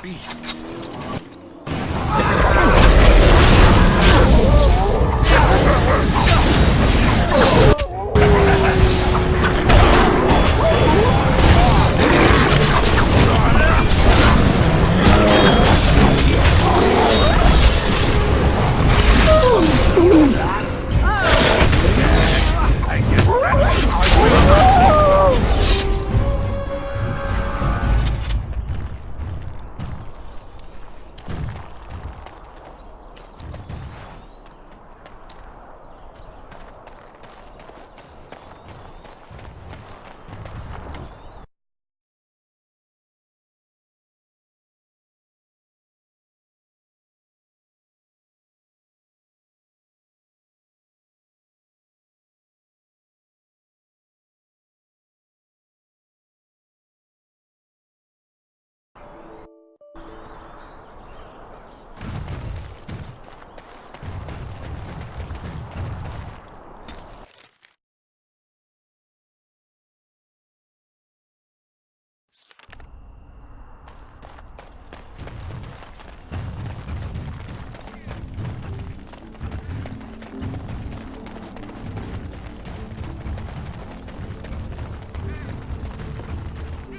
beast.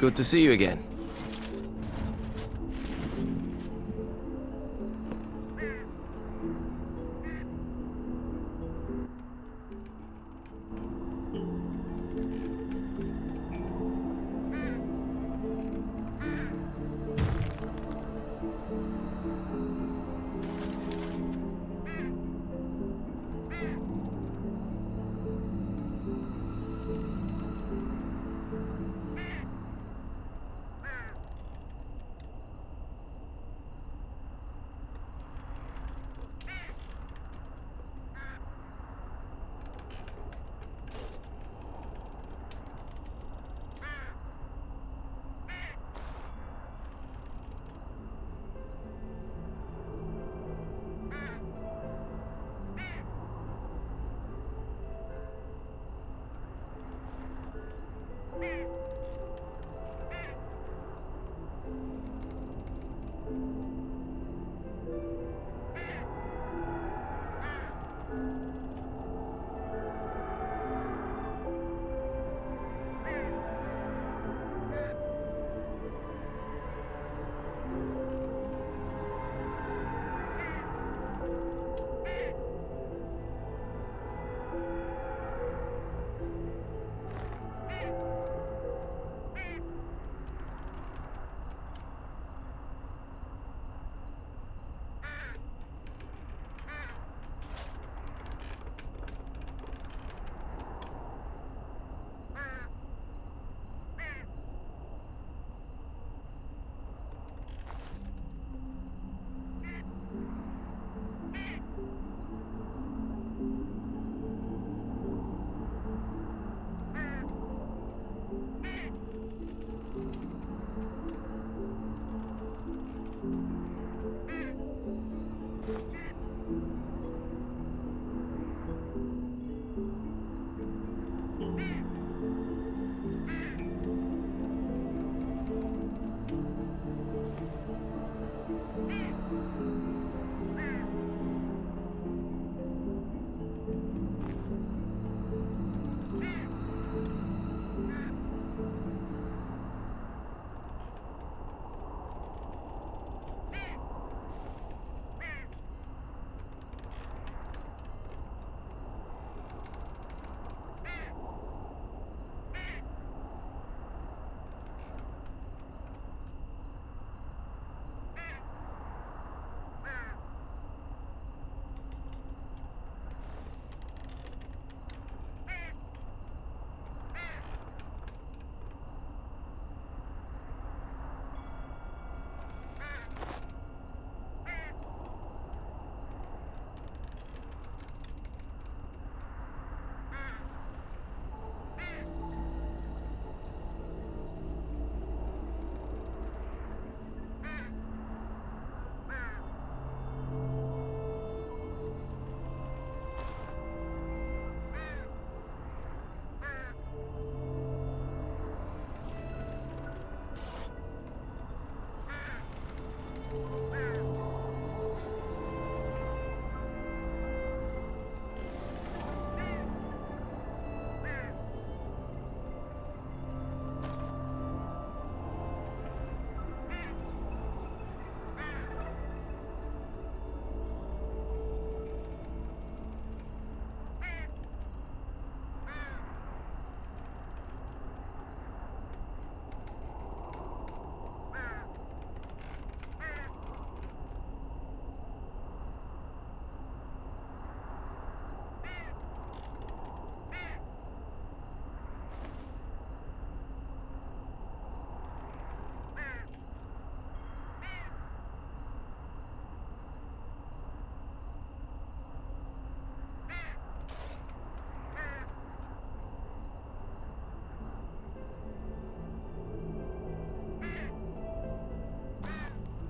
Good to see you again.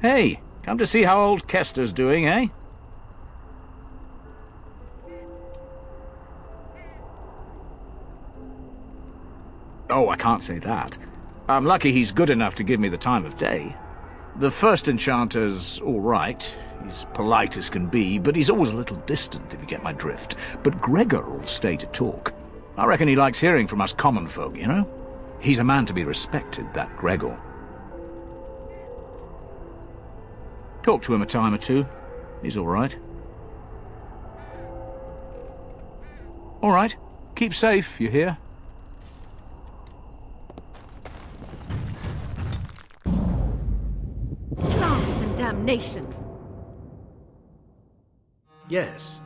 Hey, come to see how old Kester's doing, eh? Oh, I can't say that. I'm lucky he's good enough to give me the time of day. The first enchanter's all right. He's polite as can be, but he's always a little distant, if you get my drift. But Gregor will stay to talk. I reckon he likes hearing from us common folk, you know? He's a man to be respected, that Gregor. Talk to him a time or two. He's all right. All right. Keep safe, you hear? Blast and damnation! Yes.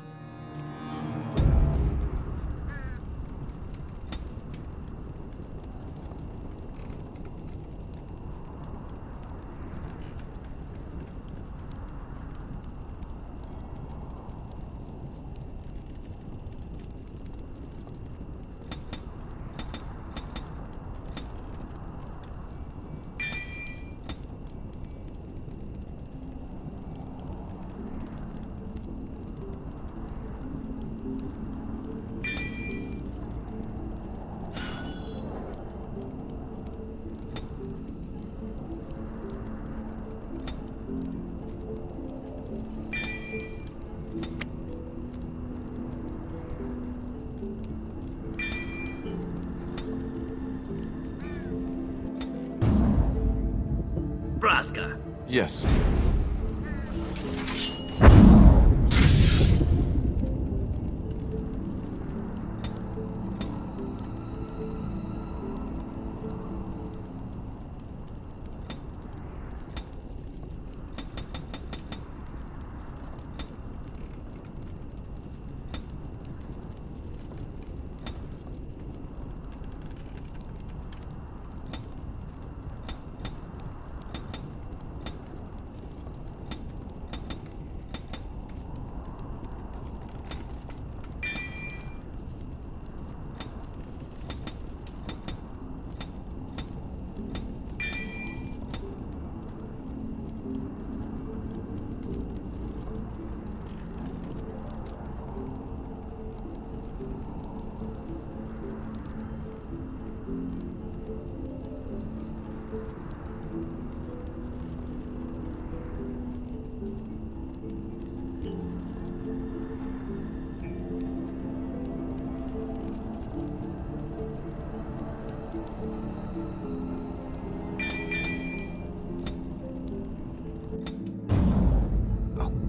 Braska. Yes.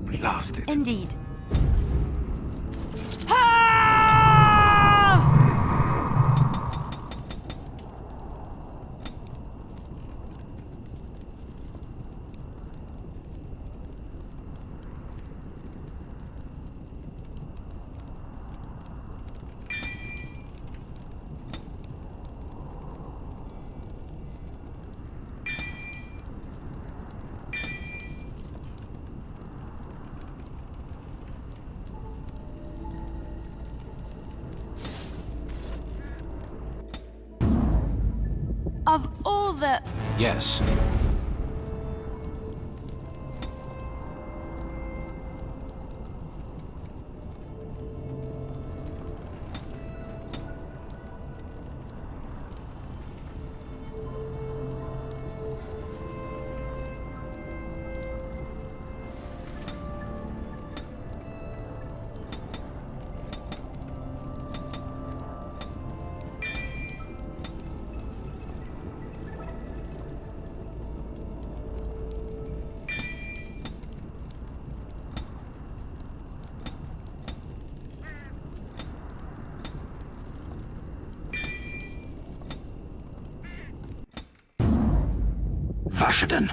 Blast it. Indeed. Of all the... Yes. Vashaden.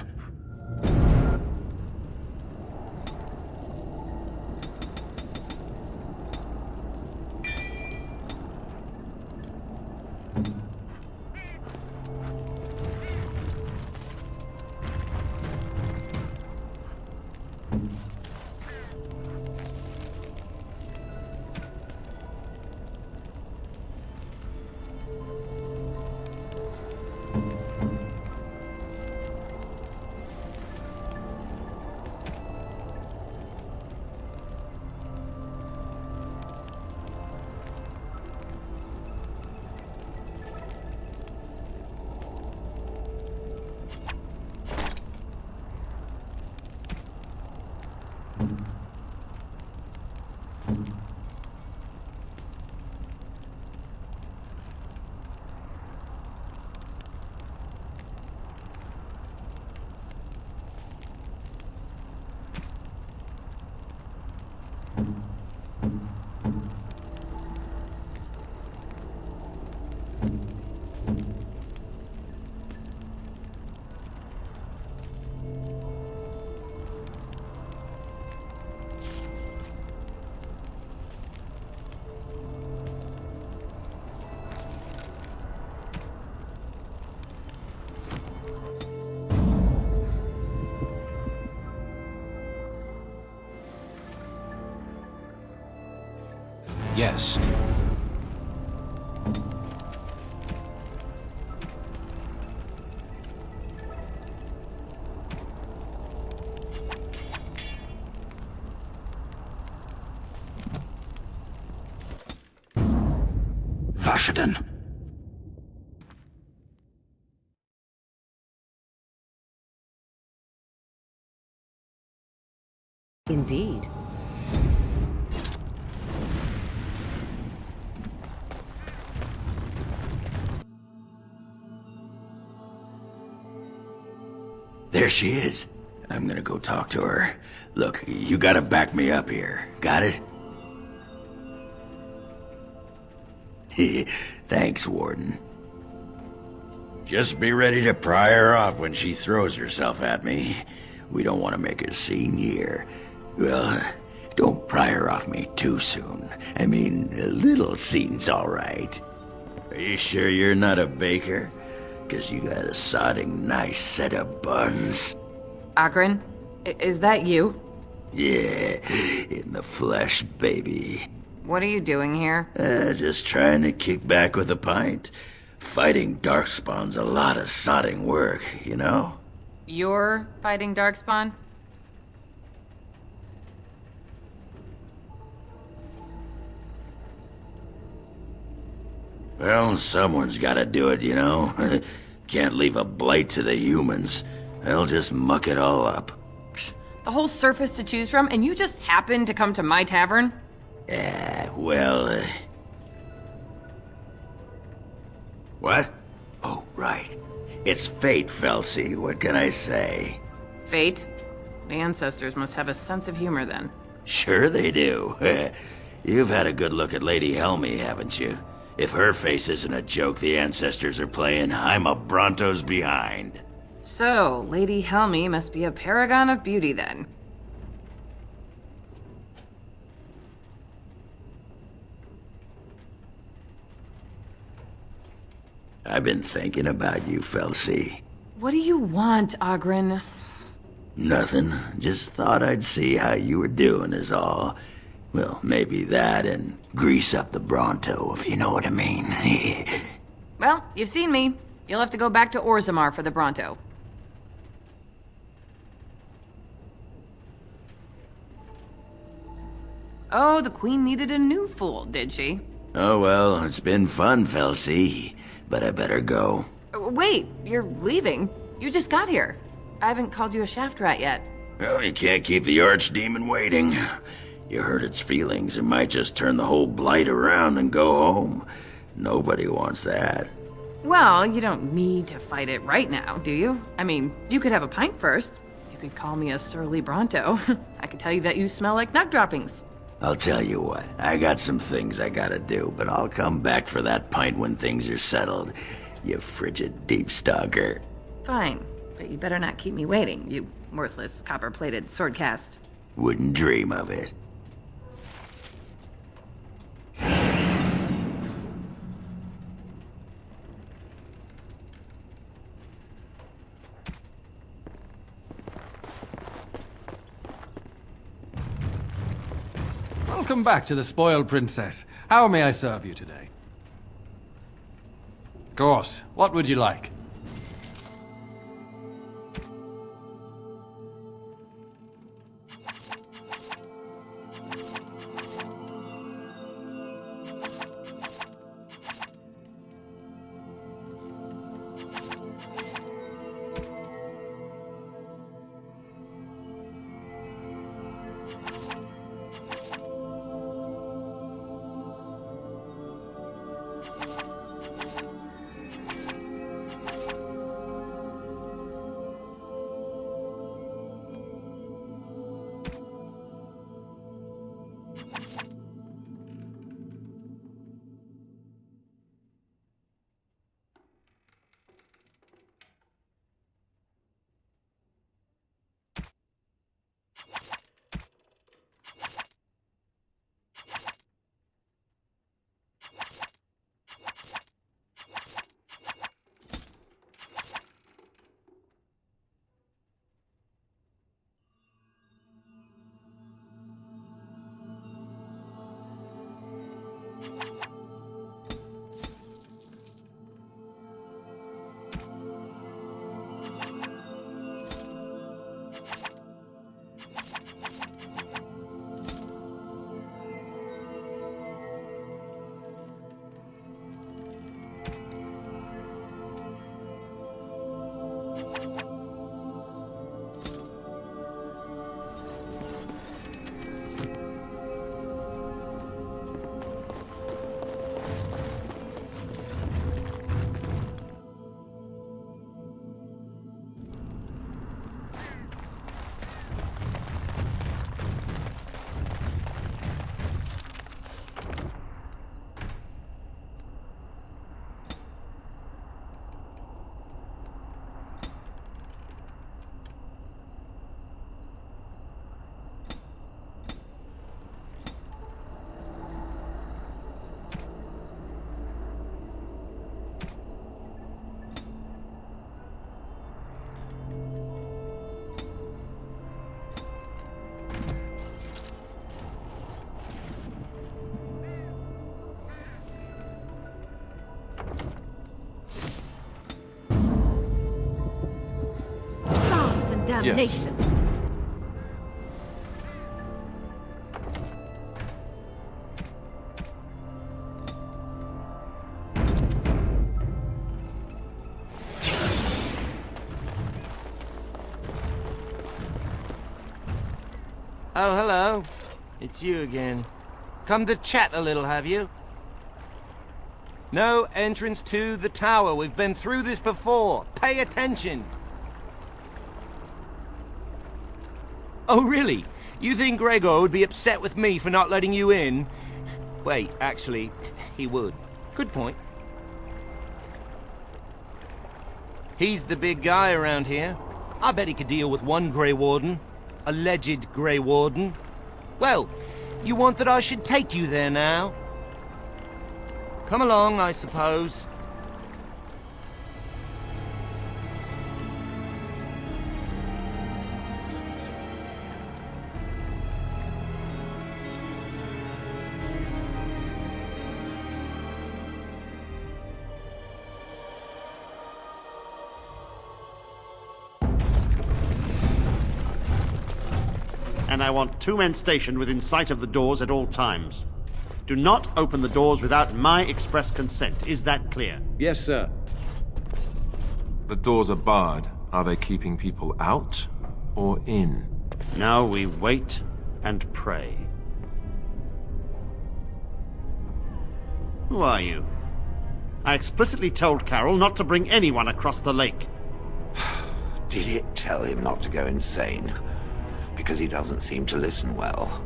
Yes. Vashaden. Indeed. There she is. I'm gonna go talk to her. Look, you gotta back me up here. Got it? Thanks, Warden. Just be ready to pry her off when she throws herself at me. We don't want to make a scene here. Well, don't pry her off me too soon. I mean, a little scene's all right. Are you sure you're not a baker? 'Cause you got a sodding nice set of buns. Akron, is that you? Yeah, in the flesh, baby. What are you doing here? Just trying to kick back with a pint. Fighting Darkspawn's a lot of sodding work, you know? You're fighting Darkspawn? Well, someone's gotta do it, you know? Can't leave a blight to the humans. They'll just muck it all up. The whole surface to choose from, and you just happened to come to my tavern? Well, What? Oh, right. It's fate, Felsi. What can I say? Fate? The ancestors must have a sense of humor then. Sure they do. You've had a good look at Lady Helmy, haven't you? If her face isn't a joke the ancestors are playing, I'm a Bronto's behind. So, Lady Helmy must be a paragon of beauty then. I've been thinking about you, Felsi. What do you want, Oghren? Nothing. Just thought I'd see how you were doing is all. Well, maybe that and grease up the Bronto, if you know what I mean. Well, you've seen me. You'll have to go back to Orzammar for the Bronto. Oh, the Queen needed a new fool, did she? Oh well, it's been fun, Felsi. But I better go. Wait, you're leaving? You just got here. I haven't called you a shaft rat yet. Well, you can't keep the archdemon waiting. You hurt its feelings, it might just turn the whole blight around and go home. Nobody wants that. Well, you don't need to fight it right now, do you? I mean, you could have a pint first. You could call me a surly Bronto. I could tell you that you smell like nug droppings. I'll tell you what, I got some things I gotta do, but I'll come back for that pint when things are settled. You frigid deep stalker. Fine, but you better not keep me waiting, you worthless copper-plated swordcast. Wouldn't dream of it. Welcome back to the Spoiled Princess. How may I serve you today? Of course. What would you like? and damnation. Oh, hello. It's you again. Come to chat a little, have you? No entrance to the tower. We've been through this before. Pay attention. Oh, really? You think Gregor would be upset with me for not letting you in? Wait, actually, he would. Good point. He's the big guy around here. I bet he could deal with one Grey Warden. Alleged Grey Warden. Well, you want that I should take you there now? Come along, I suppose. And I want 2 men stationed within sight of the doors at all times. Do not open the doors without my express consent. Is that clear? Yes, sir. The doors are barred. Are they keeping people out or in? Now we wait and pray. Who are you? I explicitly told Carol not to bring anyone across the lake. Did it tell him not to go insane? Because he doesn't seem to listen well.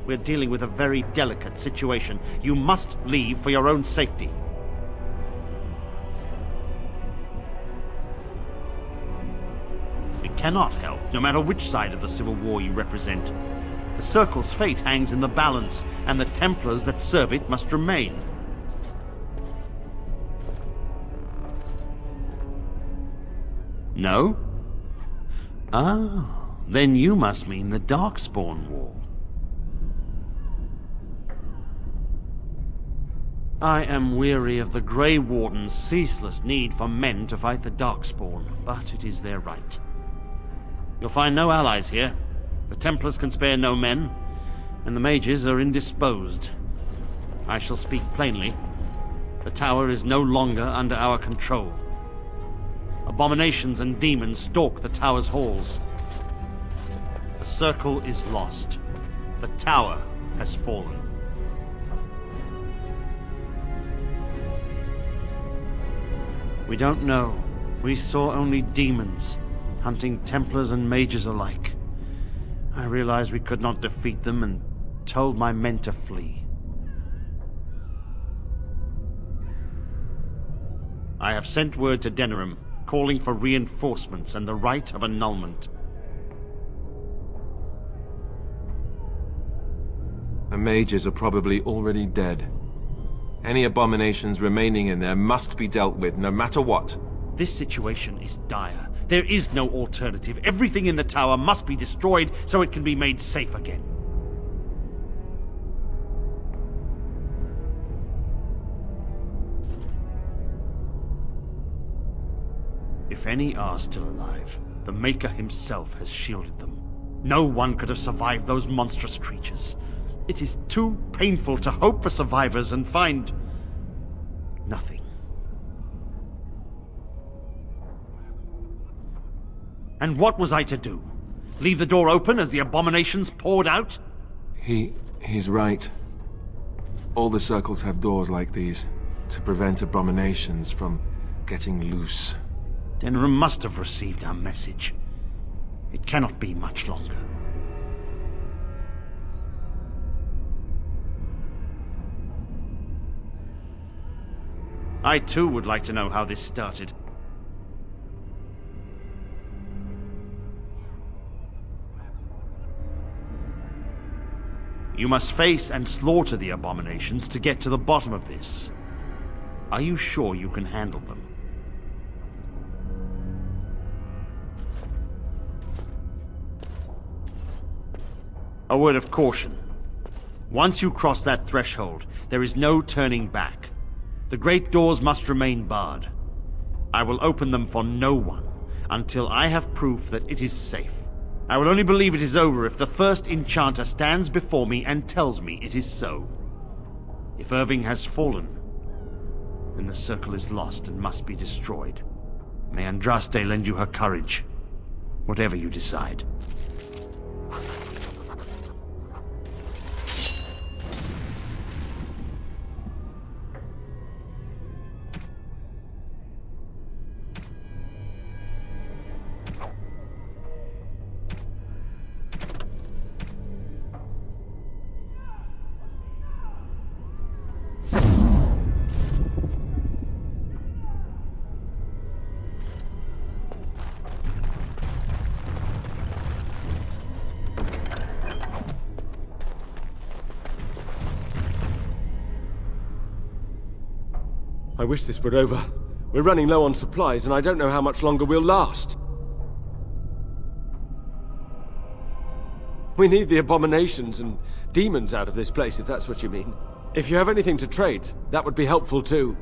We're dealing with a very delicate situation. You must leave for your own safety. We cannot help, no matter which side of the Civil War you represent. The Circle's fate hangs in the balance, and the Templars that serve it must remain. No? Ah. Then you must mean the Darkspawn War. I am weary of the Grey Warden's ceaseless need for men to fight the Darkspawn, but it is their right. You'll find no allies here. The Templars can spare no men, and the mages are indisposed. I shall speak plainly. The tower is no longer under our control. Abominations and demons stalk the tower's halls. The Circle is lost. The tower has fallen. We don't know. We saw only demons, hunting Templars and mages alike. I realized we could not defeat them and told my men to flee. I have sent word to Denerim, calling for reinforcements and the right of annulment. The mages are probably already dead. Any abominations remaining in there must be dealt with, no matter what. This situation is dire. There is no alternative. Everything in the tower must be destroyed so it can be made safe again. If any are still alive, the Maker himself has shielded them. No one could have survived those monstrous creatures. It is too painful to hope for survivors and find nothing. And what was I to do? Leave the door open as the abominations poured out? He's right. All the circles have doors like these, to prevent abominations from getting loose. Denerim must have received our message. It cannot be much longer. I too would like to know how this started. You must face and slaughter the abominations to get to the bottom of this. Are you sure you can handle them? A word of caution. Once you cross that threshold, there is no turning back. The great doors must remain barred. I will open them for no one, until I have proof that it is safe. I will only believe it is over if the first enchanter stands before me and tells me it is so. If Irving has fallen, then the circle is lost and must be destroyed. May Andraste lend you her courage, whatever you decide. I wish this were over. We're running low on supplies, and I don't know how much longer we'll last. We need the abominations and demons out of this place, if that's what you mean. If you have anything to trade, that would be helpful too.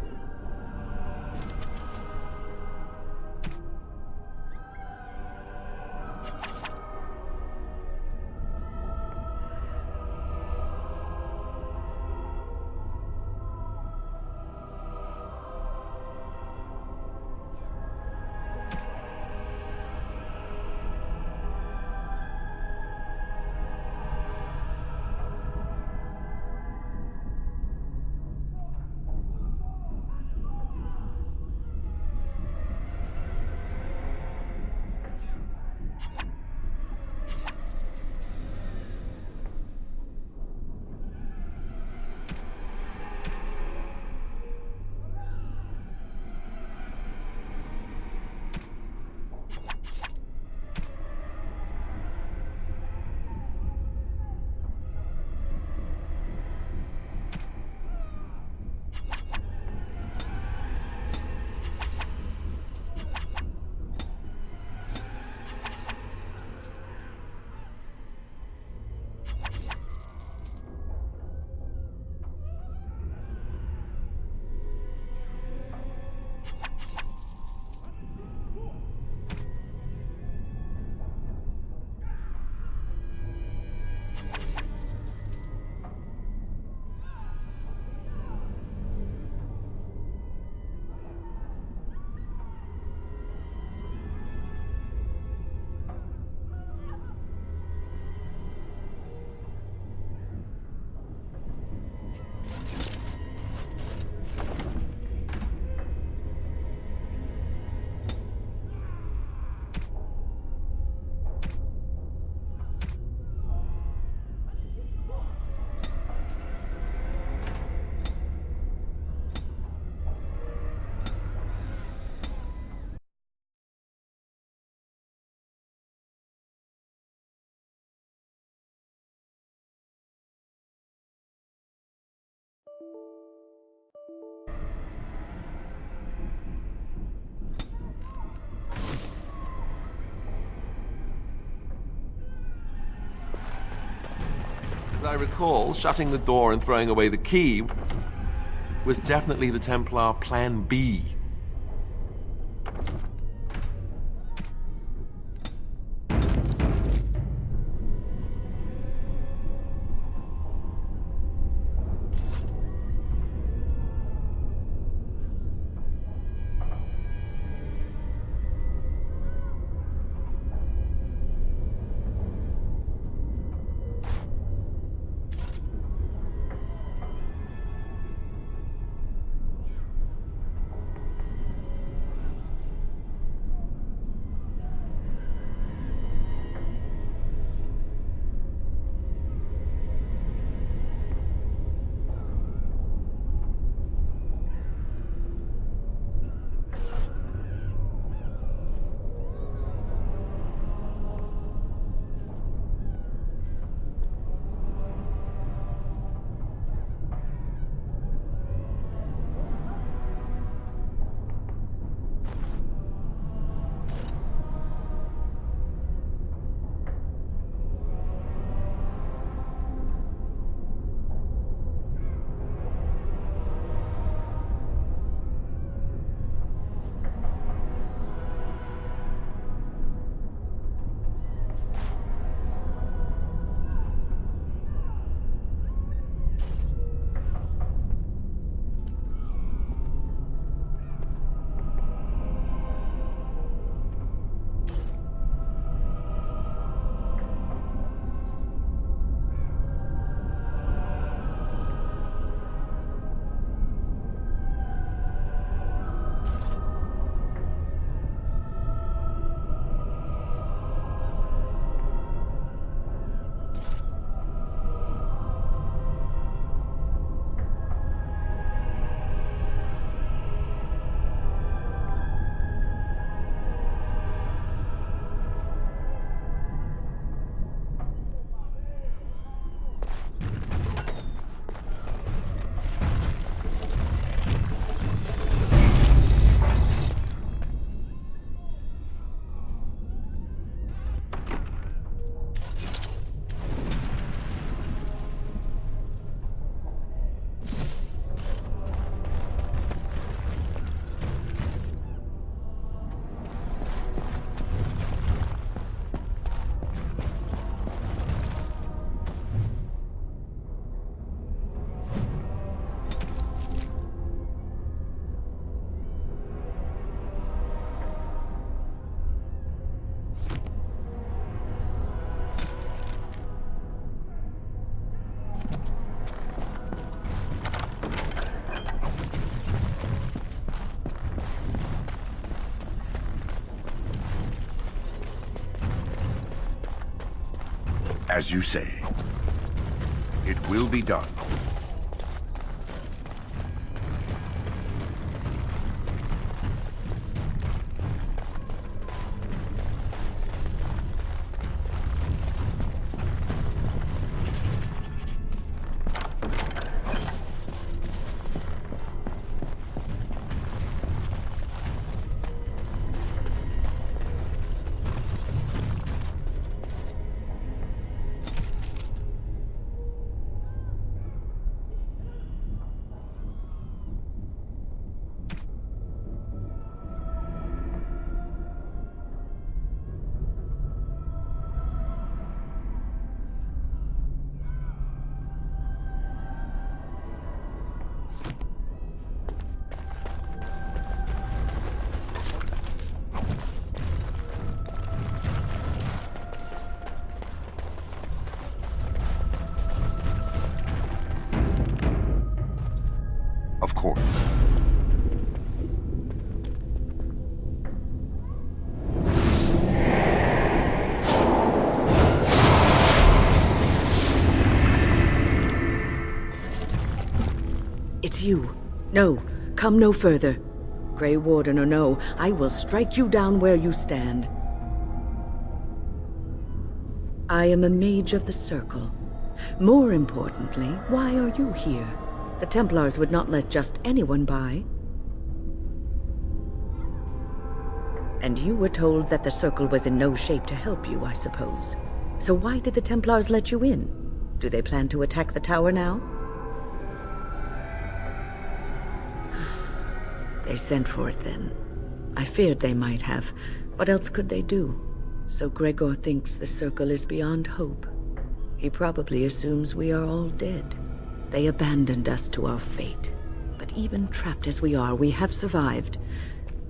As I recall, shutting the door and throwing away the key was definitely the Templar Plan B. As you say. It will be done. Of course. It's you. No, come no further. Grey Warden or no, I will strike you down where you stand. I am a mage of the Circle. More importantly, why are you here? The Templars would not let just anyone by. And you were told that the Circle was in no shape to help you, I suppose. So why did the Templars let you in? Do they plan to attack the tower now? They sent for it then. I feared they might have. What else could they do? So Gregor thinks the Circle is beyond hope. He probably assumes we are all dead. They abandoned us to our fate. But even trapped as we are, we have survived.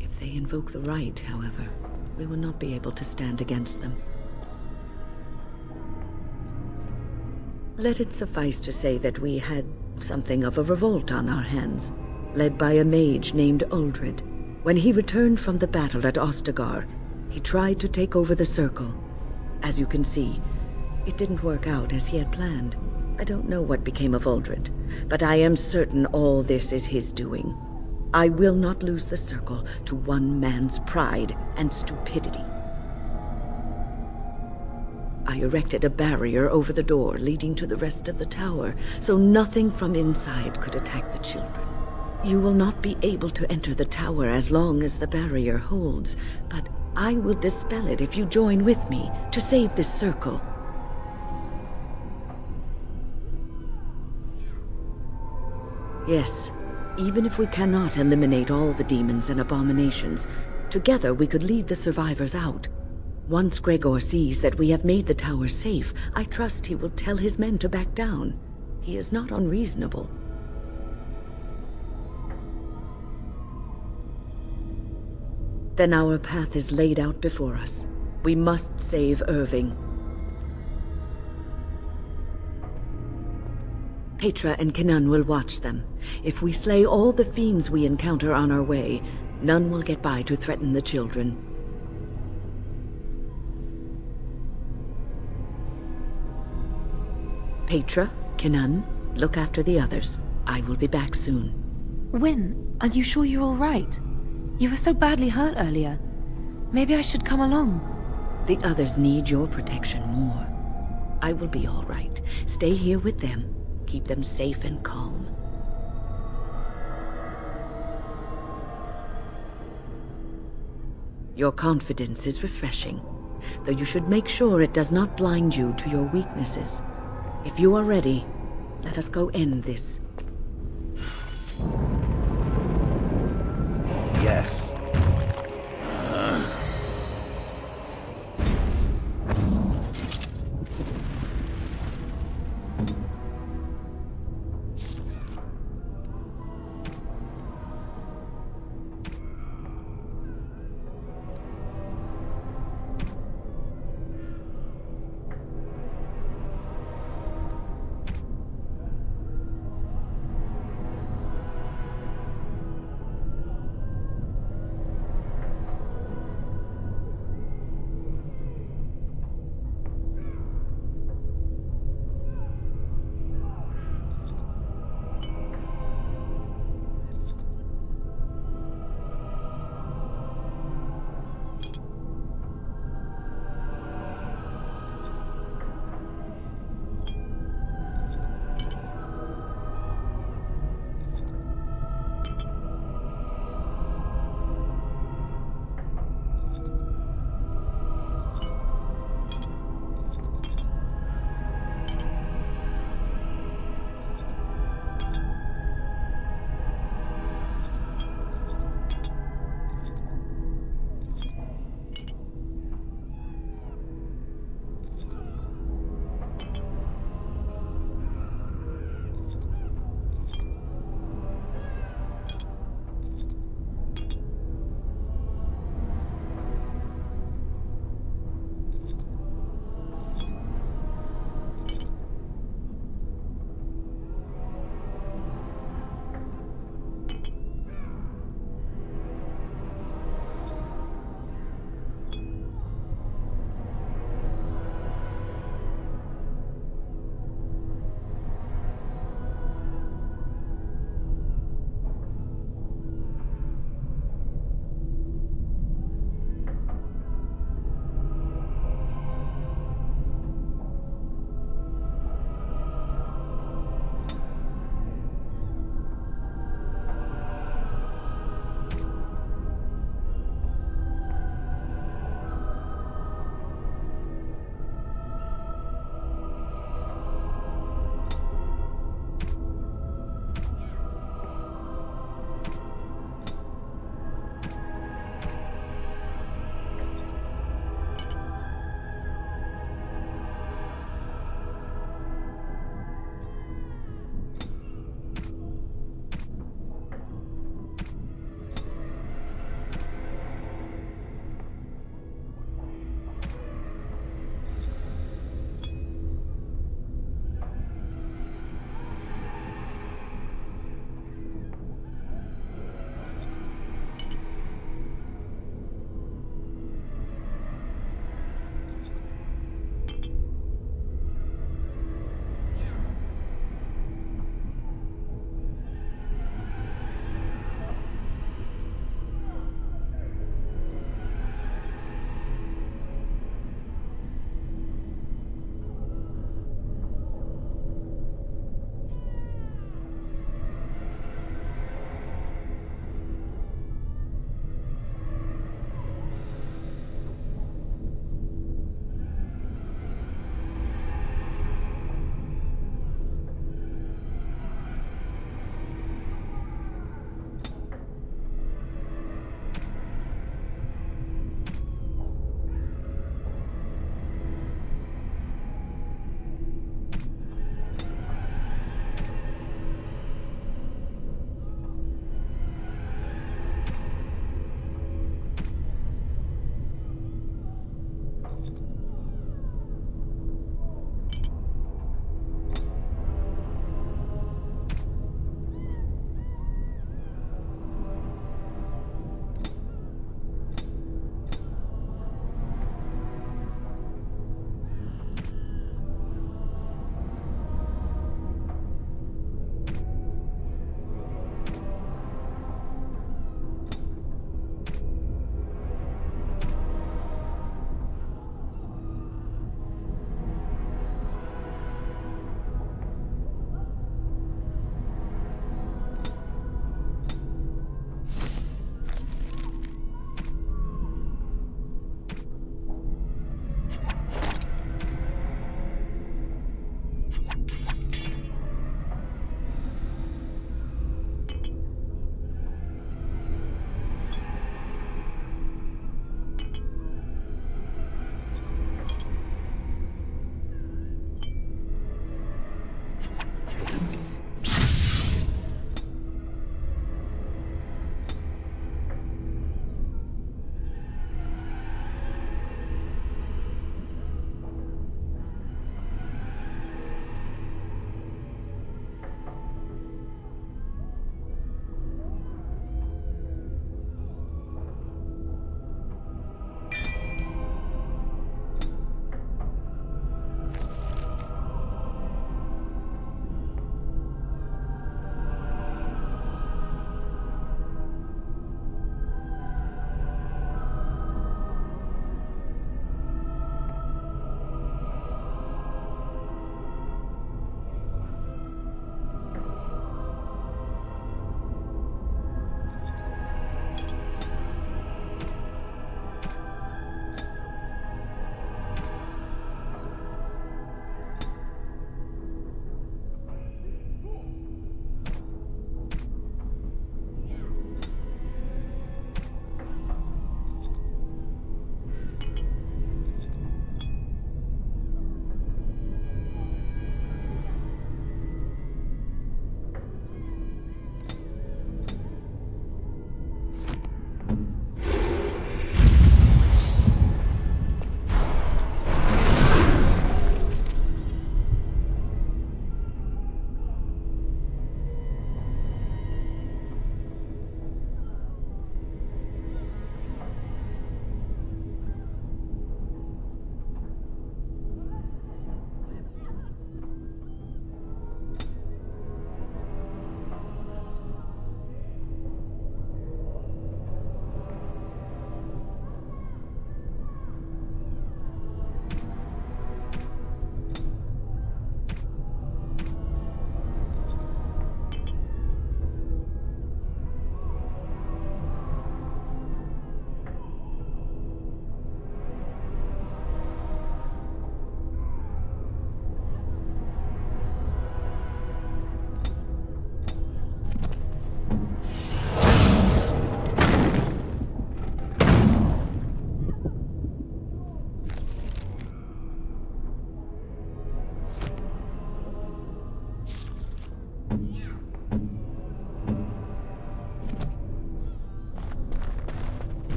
If they invoke the right, however, we will not be able to stand against them. Let it suffice to say that we had something of a revolt on our hands, led by a mage named Uldred. When he returned from the battle at Ostagar, he tried to take over the Circle. As you can see, it didn't work out as he had planned. I don't know what became of Uldred, but I am certain all this is his doing. I will not lose the Circle to one man's pride and stupidity. I erected a barrier over the door leading to the rest of the tower, so nothing from inside could attack the children. You will not be able to enter the tower as long as the barrier holds, but I will dispel it if you join with me to save this Circle. Yes, even if we cannot eliminate all the demons and abominations, together we could lead the survivors out. Once Gregor sees that we have made the tower safe, I trust he will tell his men to back down. He is not unreasonable. Then our path is laid out before us. We must save Irving. Petra and Kenan will watch them. If we slay all the fiends we encounter on our way, none will get by to threaten the children. Petra, Kenan, look after the others. I will be back soon. Wyn, are you sure you're all right? You were so badly hurt earlier. Maybe I should come along. The others need your protection more. I will be all right. Stay here with them. Keep them safe and calm. Your confidence is refreshing, though you should make sure it does not blind you to your weaknesses. If you are ready, let us go end this. Yes.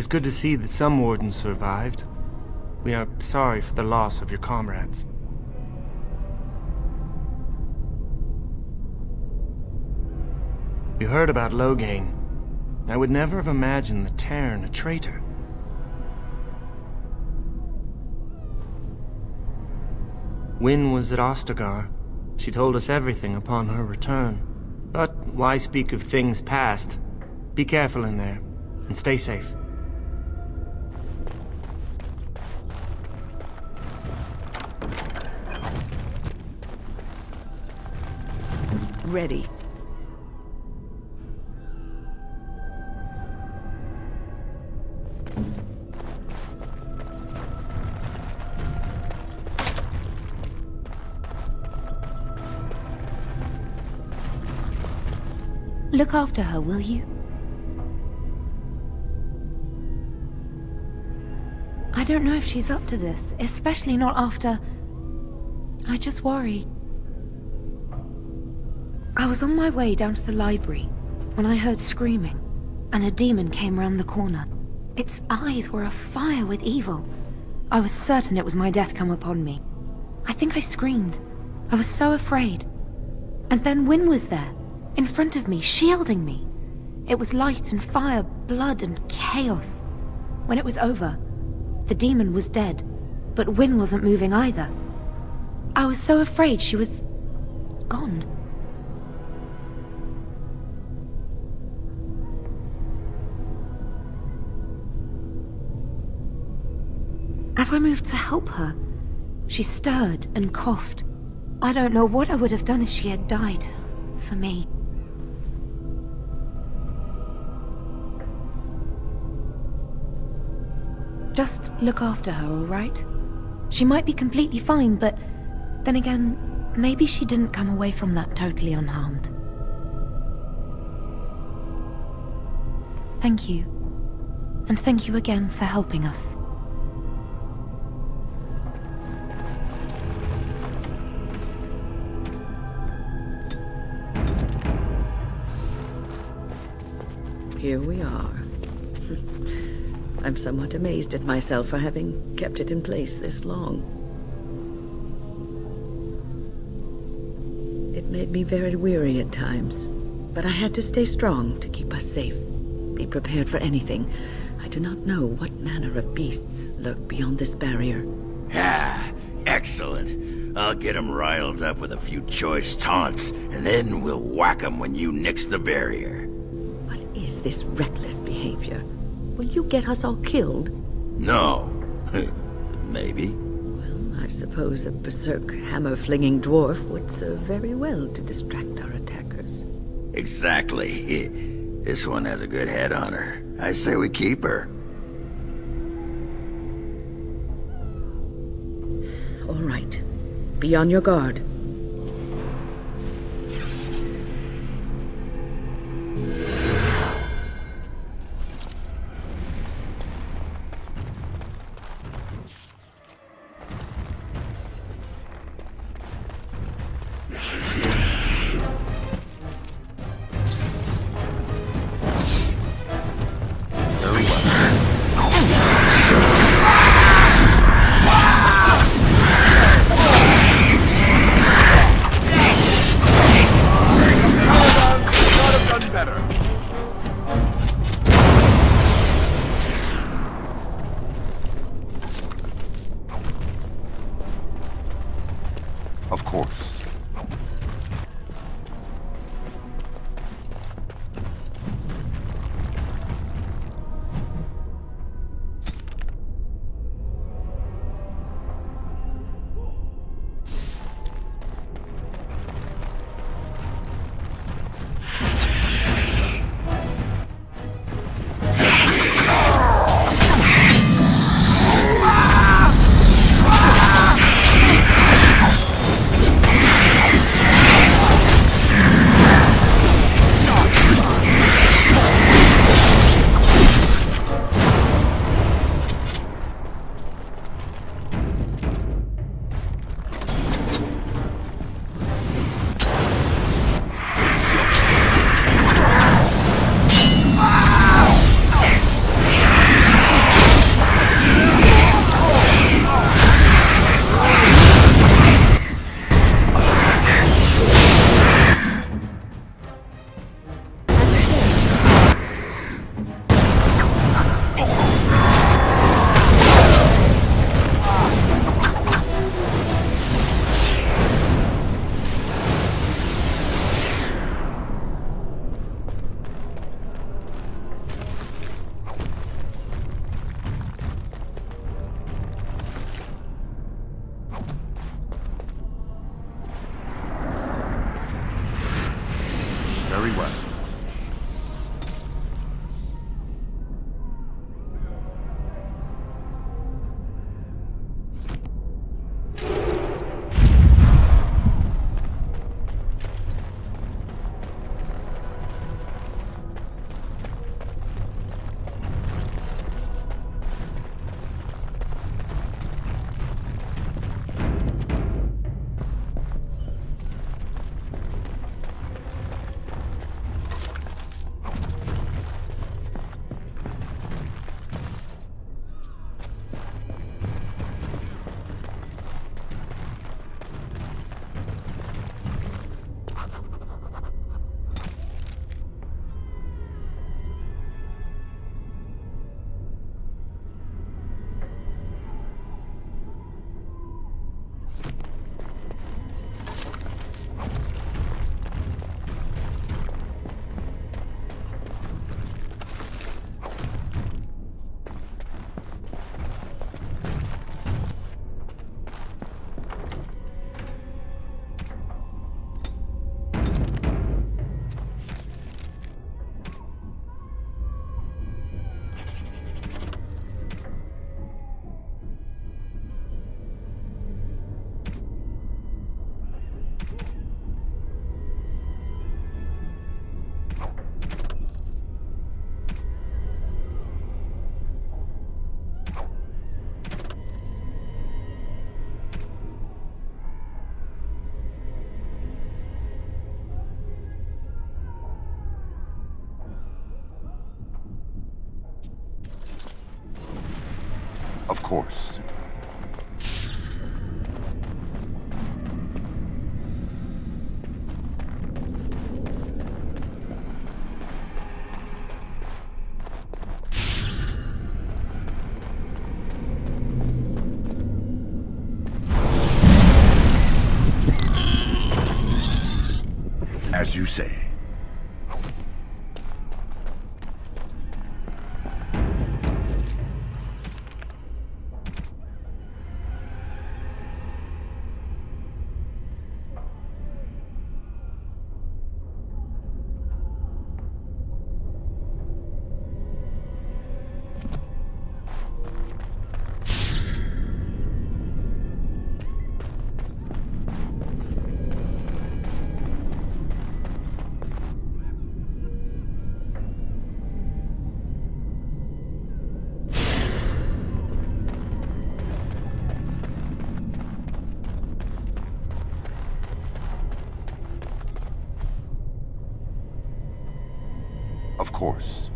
is good to see that some wardens survived. We are sorry for the loss of your comrades. We heard about Loghain. I would never have imagined the Terran a traitor. Wynne was at Ostagar. She told us everything upon her return. But why speak of things past? Be careful in there, and stay safe. Ready. Look after her, will you? I don't know if she's up to this, especially not after... I just worry. I was on my way down to the library when I heard screaming, and a demon came around the corner. Its eyes were afire with evil. I was certain it was my death come upon me. I think I screamed. I was so afraid. And then Wynne was there, in front of me, shielding me. It was light and fire, blood and chaos. When it was over, the demon was dead, but Wynne wasn't moving either. I was so afraid she was... gone. As I moved to help her, she stirred and coughed. I don't know what I would have done if she had died. For me. Just look after her, all right? She might be completely fine, but then again, maybe she didn't come away from that totally unharmed. Thank you. And thank you again for helping us. Here we are. I'm somewhat amazed at myself for having kept it in place this long. It made me very weary at times, but I had to stay strong to keep us safe. Be prepared for anything. I do not know what manner of beasts lurk beyond this barrier. Ah, excellent. I'll get 'em riled up with a few choice taunts, and then we'll whack 'em when you nix the barrier. What is this reckless behavior? Will you get us all killed? No. Maybe. Well, I suppose a berserk hammer-flinging dwarf would serve very well to distract our attackers. Exactly. This one has a good head on her. I say we keep her. All right. Be on your guard. Of course. As you say. Of course.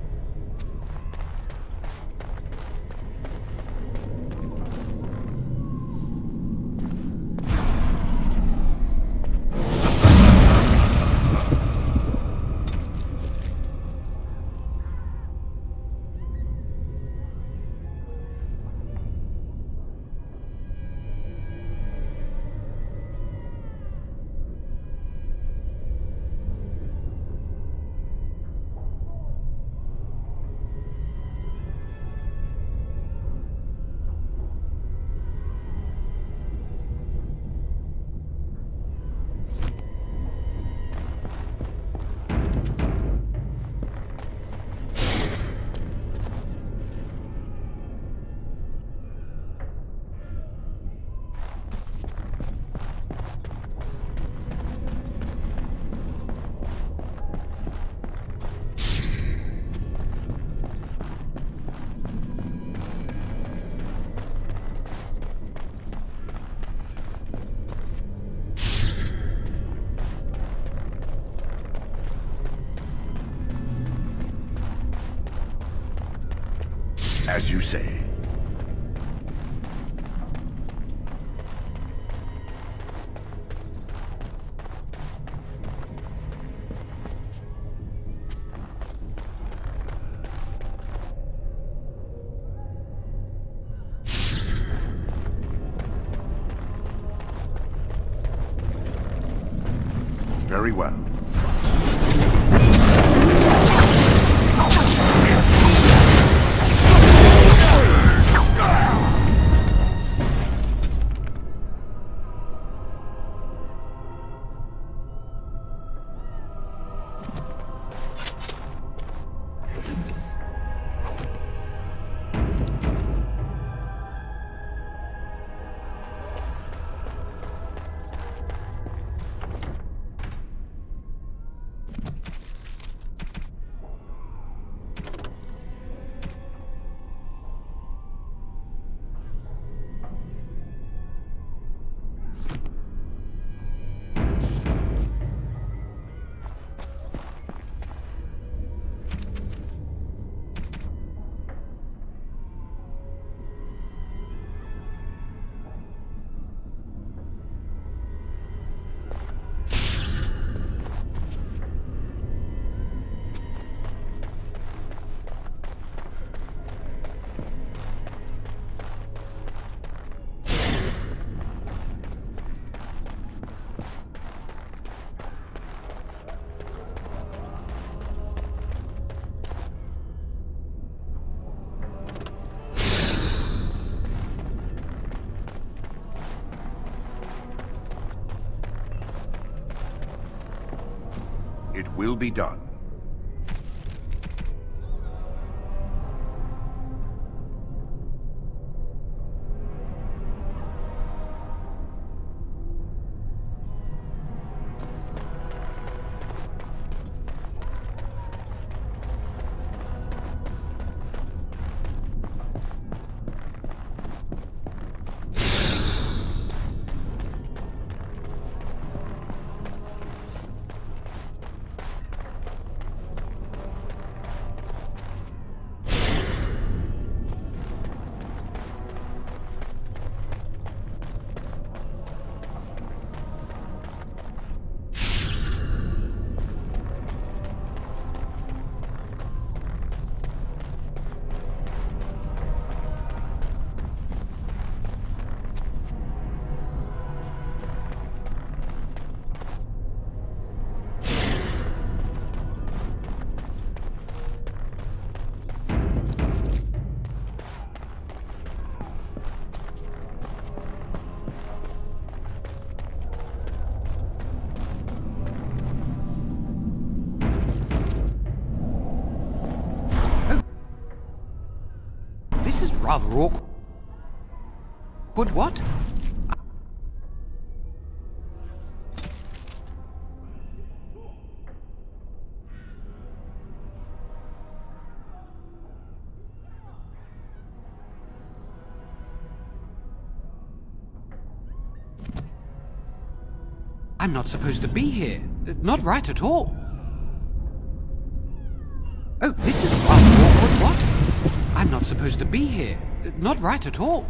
As you say. Very well. It will be done. rather awkward. What? I'm not supposed to be here. Not right at all. Oh, this is rather awkward. What? I'm not supposed to be here. Not right at all.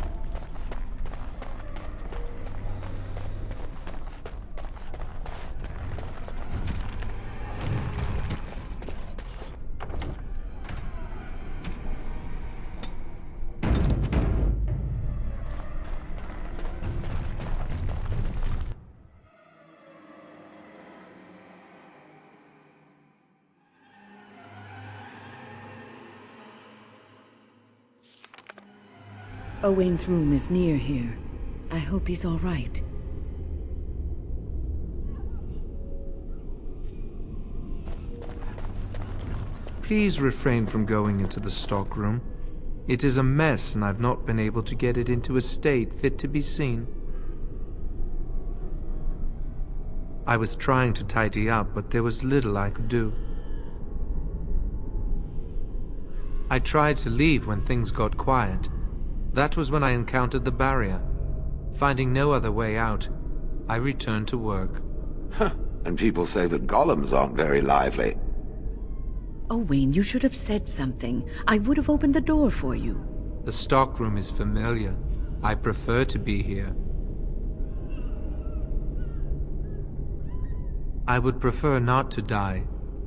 Owain's room is near here. I hope he's all right. Please refrain from going into the stockroom. It is a mess, and I've not been able to get it into a state fit to be seen. I was trying to tidy up, but there was little I could do. I tried to leave when things got quiet. That was when I encountered the barrier. Finding no other way out, I returned to work. Huh. And people say that golems aren't very lively. Owain, you should have said something. I would have opened the door for you. The stockroom is familiar. I prefer to be here. I would prefer not to die.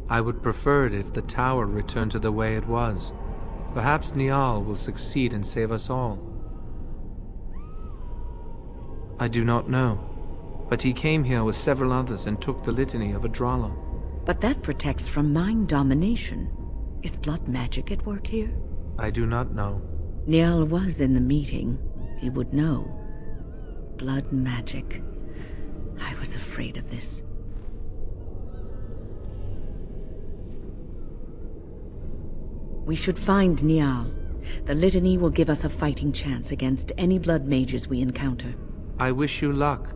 I would prefer it if the tower returned to the way it was. Perhaps Niall will succeed and save us all. I do not know, but he came here with several others and took the litany of Adralla. But that protects from mind domination. Is blood magic at work here? I do not know. Niall was in the meeting. He would know. Blood magic. I was afraid of this. We should find Niall. The litany will give us a fighting chance against any blood mages we encounter. I wish you luck.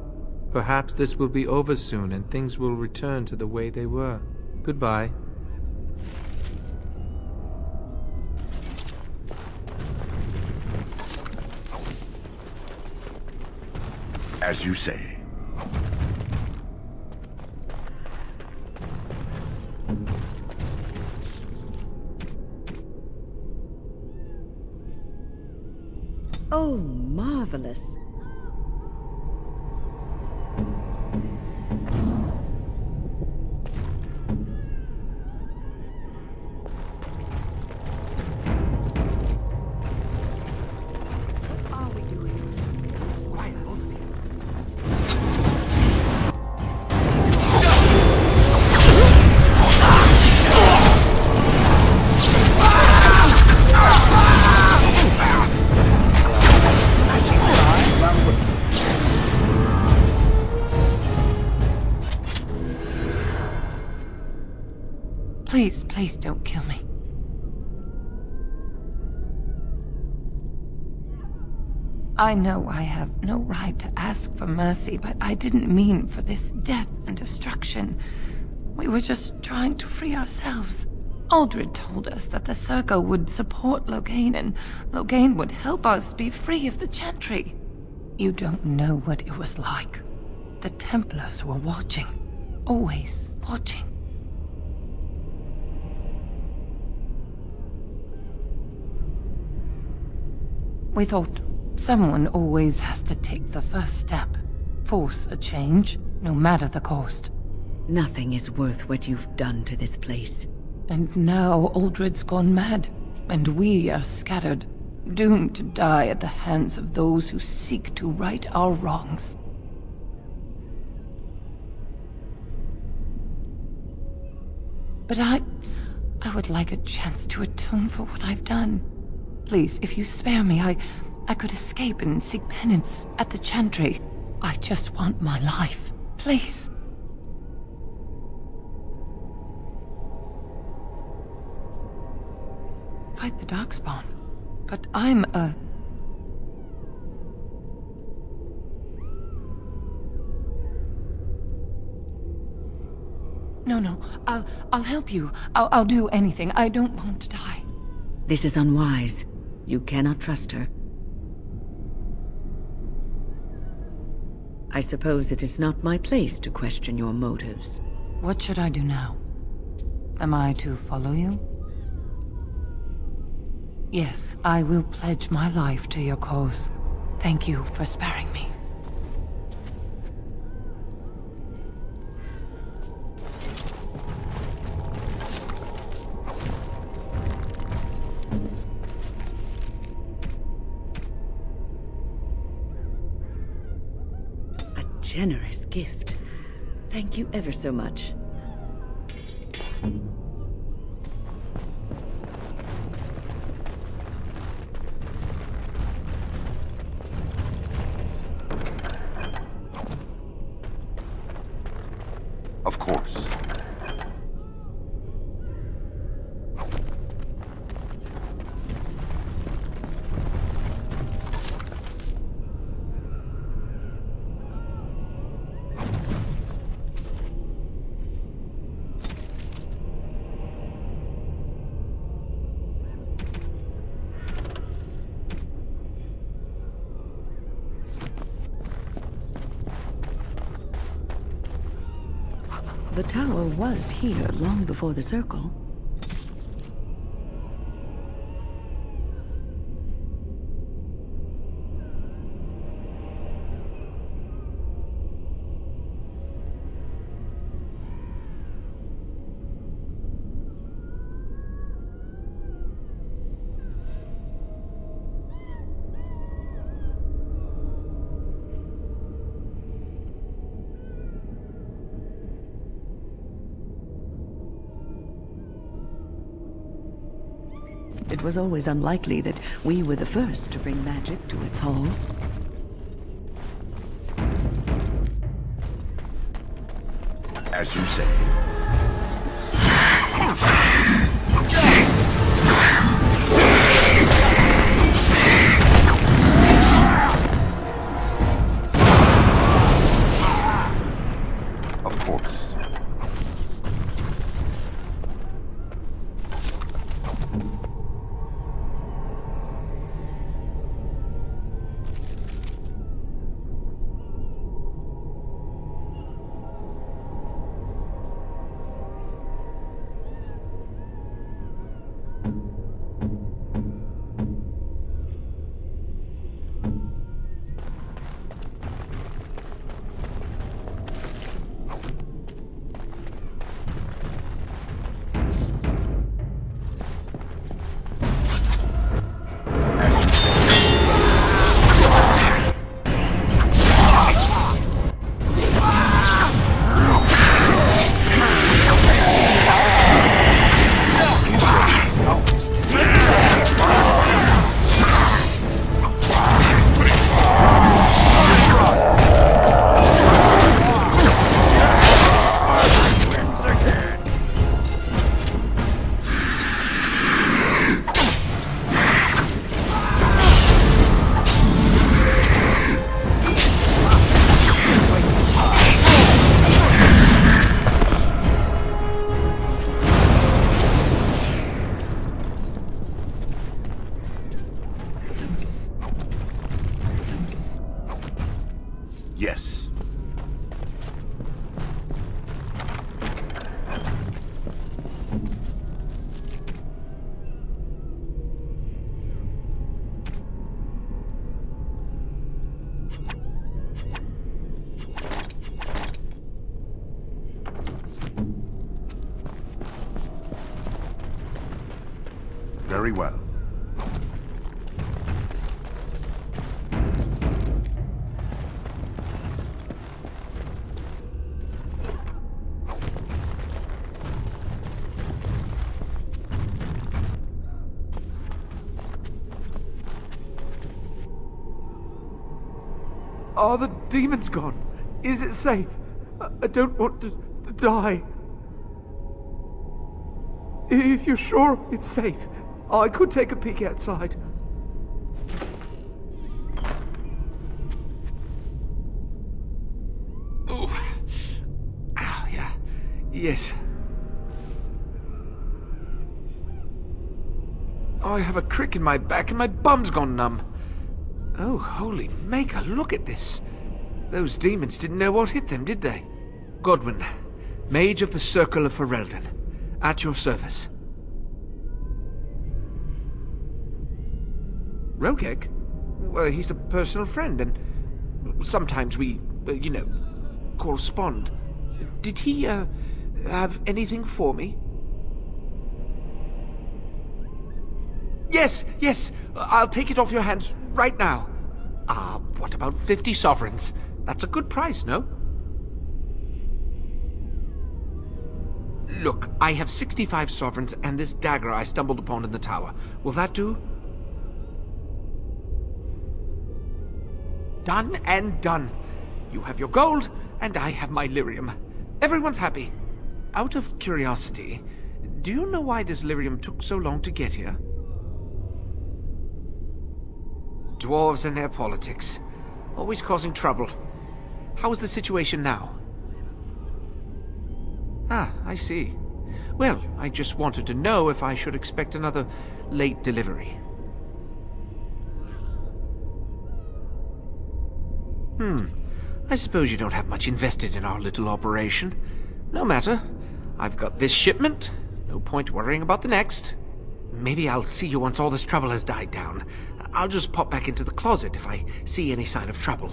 Perhaps this will be over soon and things will return to the way they were. Goodbye. As you say. Oh, marvelous. Please don't kill me. I know I have no right to ask for mercy, but I didn't mean for this death and destruction. We were just trying to free ourselves. Uldred told us that the Circle would support Loghain, and Loghain would help us be free of the Chantry. You don't know what it was like. The Templars were watching. Always watching. We thought someone always has to take the first step. Force a change, no matter the cost. Nothing is worth what you've done to this place. And now Uldred's gone mad, and we are scattered, doomed to die at the hands of those who seek to right our wrongs. But I would like a chance to atone for what I've done. Please, if you spare me, I could escape and seek penance at the Chantry. I just want my life. Please. Fight the Darkspawn. But I'm No, I'll help you. I'll do anything. I don't want to die. This is unwise. You cannot trust her. I suppose it is not my place to question your motives. What should I do now? Am I to follow you? Yes, I will pledge my life to your cause. Thank you for sparing me. A generous gift. Thank you ever so much. Of course. The tower was here long before the circle. It was always unlikely that we were the first to bring magic to its halls. As you say. Of course. Yes. Very well. Are the demons gone? Is it safe? I don't want to die. If you're sure it's safe, I could take a peek outside. Yes. Oh, I have a crick in my back and my bum's gone numb. Oh, holy maker, look at this. Those demons didn't know what hit them, did they? Godwin, Mage of the Circle of Ferelden, at your service. Rogek? Well, he's a personal friend, and sometimes we, correspond. Did he, have anything for me? Yes, I'll take it off your hands right now. What about 50 sovereigns? That's a good price, no? Look, I have 65 sovereigns and this dagger I stumbled upon in the tower. Will that do? Done and done. You have your gold, and I have my lyrium. Everyone's happy. Out of curiosity, do you know why this lyrium took so long to get here? Dwarves and their politics. Always causing trouble. How is the situation now? I see. Well, I just wanted to know if I should expect another late delivery. I suppose you don't have much invested in our little operation. No matter. I've got this shipment. No point worrying about the next. Maybe I'll see you once all this trouble has died down. I'll just pop back into the closet if I see any sign of trouble.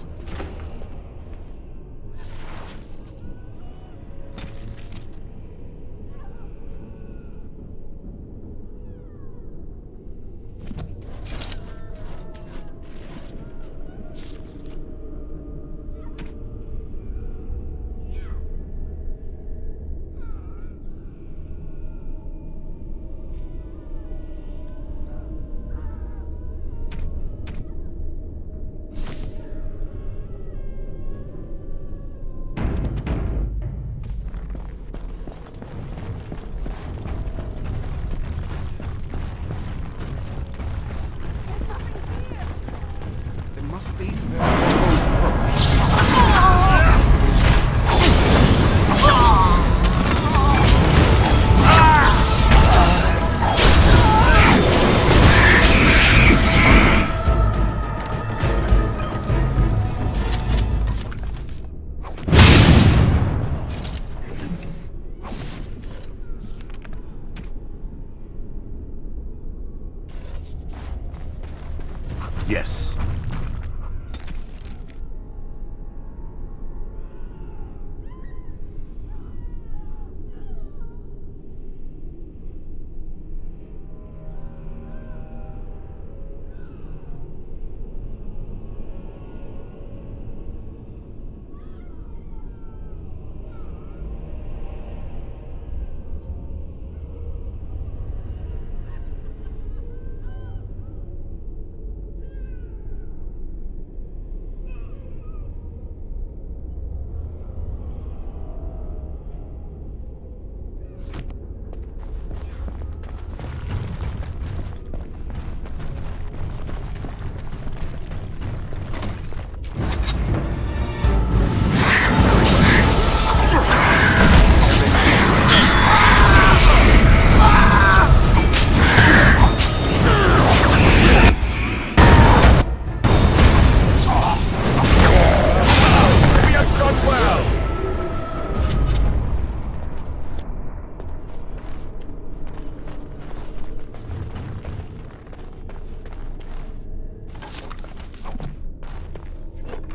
Yes.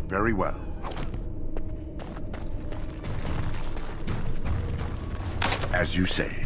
Very well. As you say.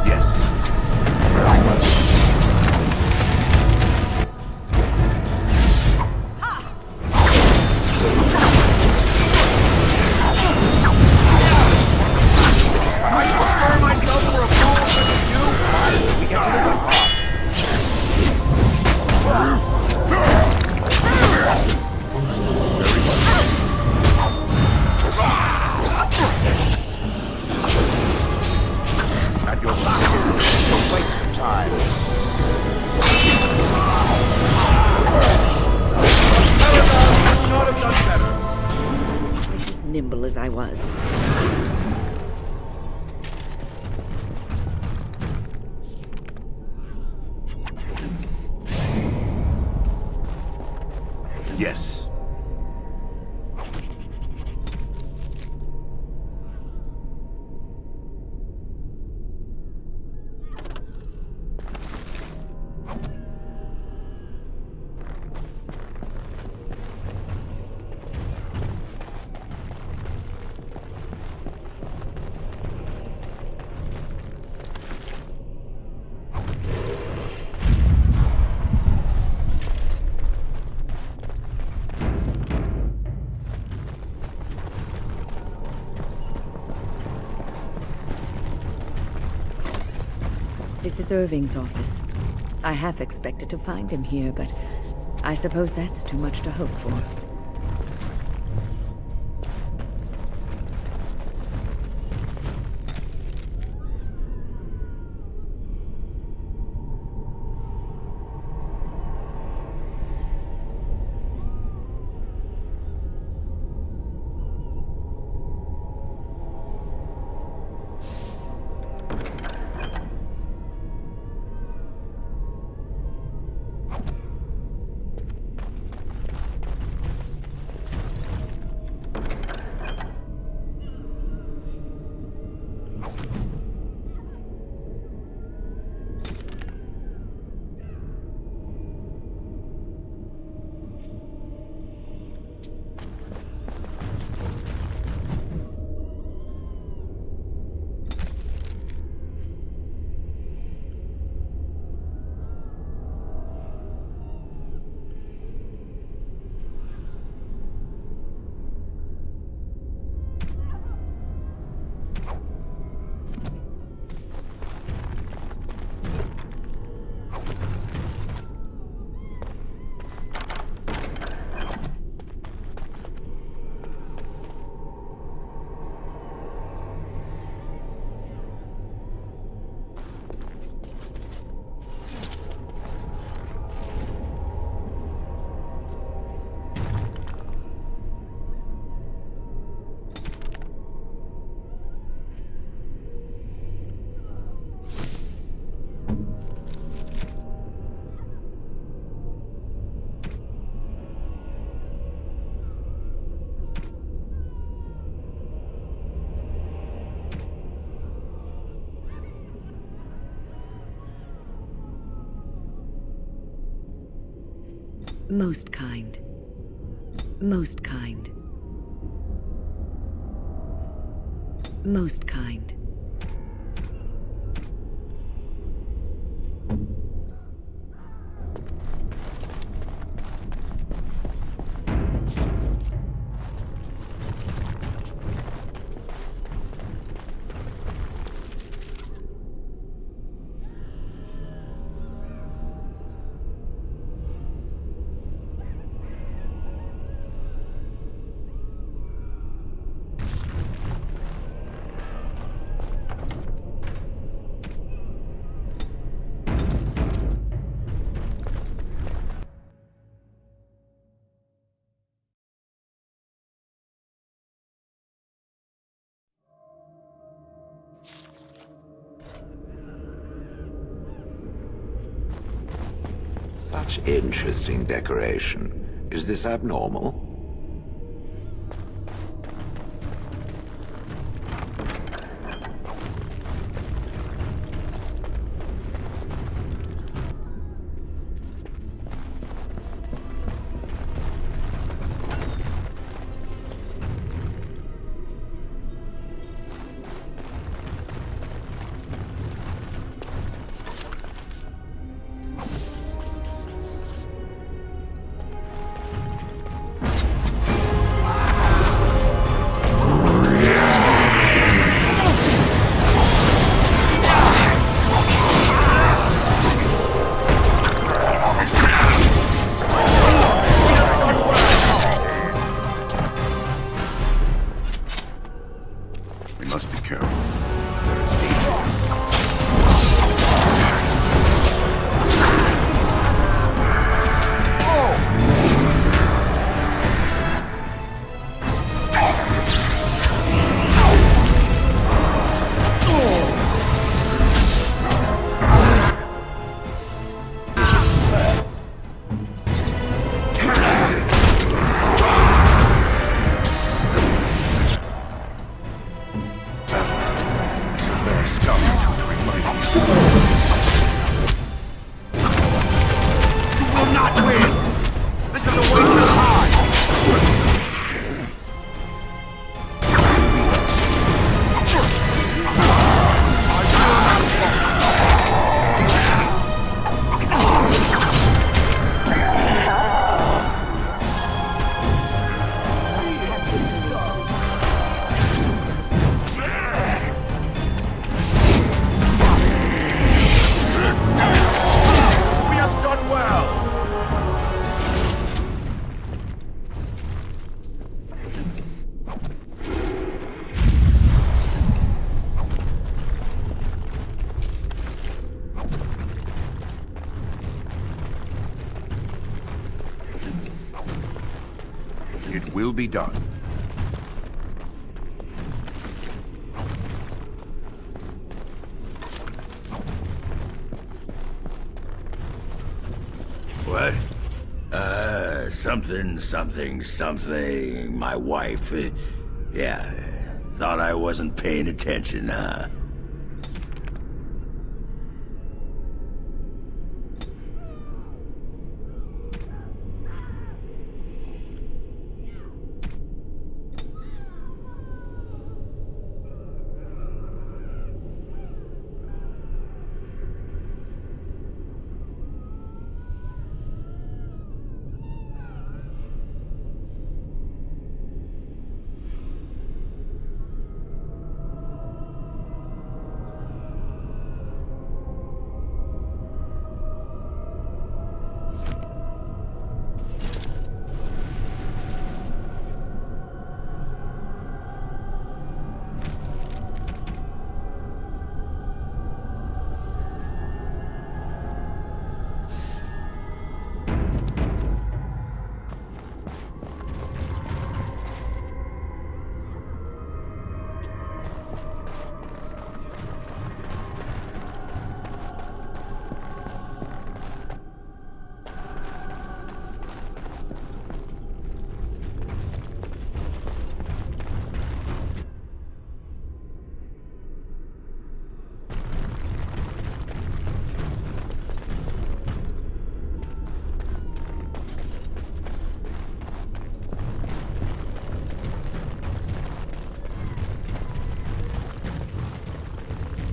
Yes. nimble as I was. Yes. This is Irving's office. I half expected to find him here, but I suppose that's too much to hope for. Most kind. Most kind. Most kind. Such interesting decoration. Is this abnormal? It will be done. What? Something. My wife. Yeah. Thought I wasn't paying attention, huh?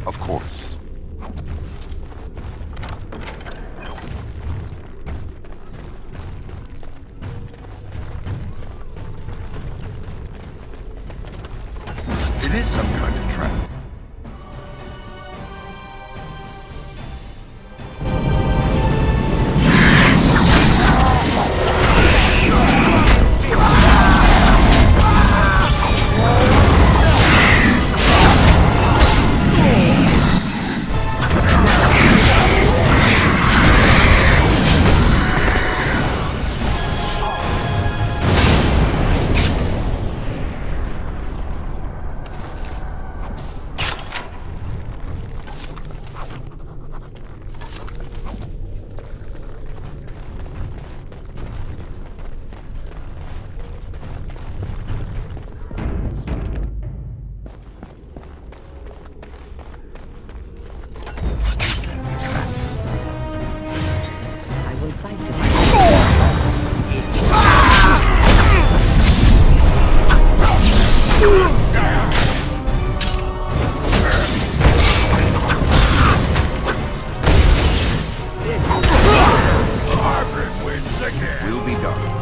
Of course. It is some kind of trap. Will be done.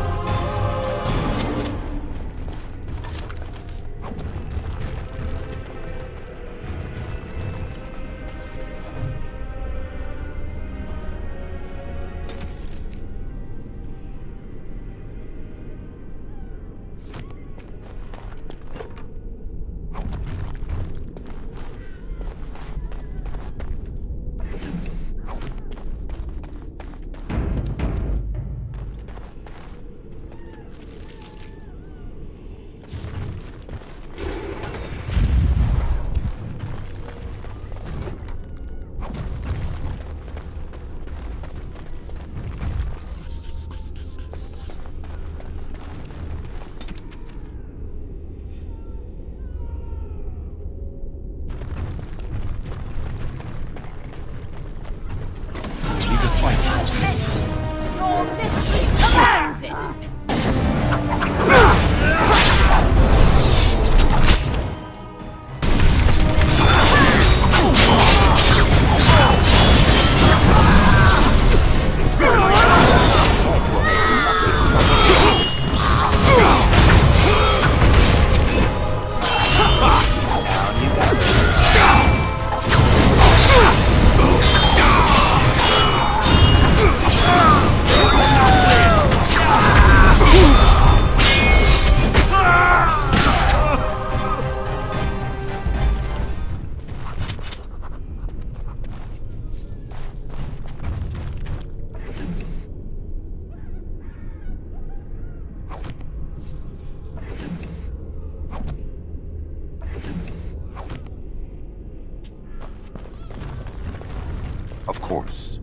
course.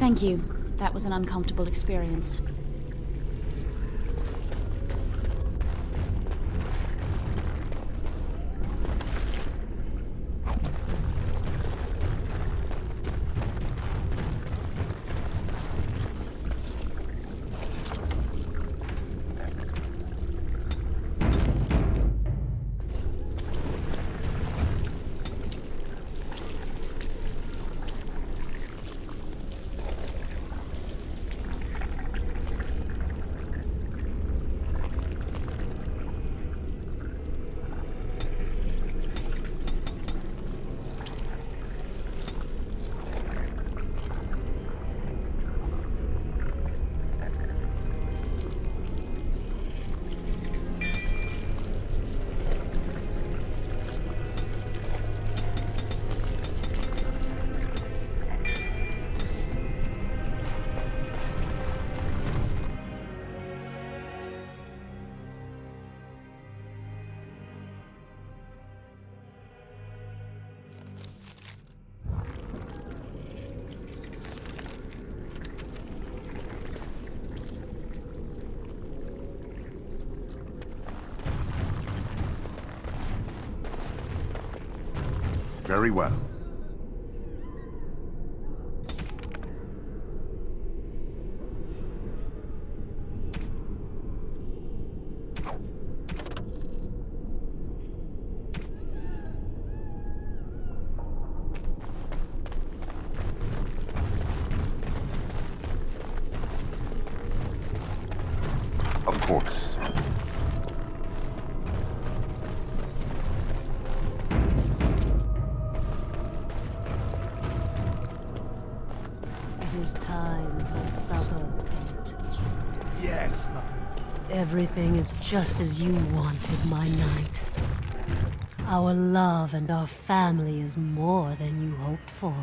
Thank you. That was an uncomfortable experience. Very well. Of course. It is time for supper, Pete. Yes, Everything is just as you wanted, my knight. Our love and our family is more than you hoped for.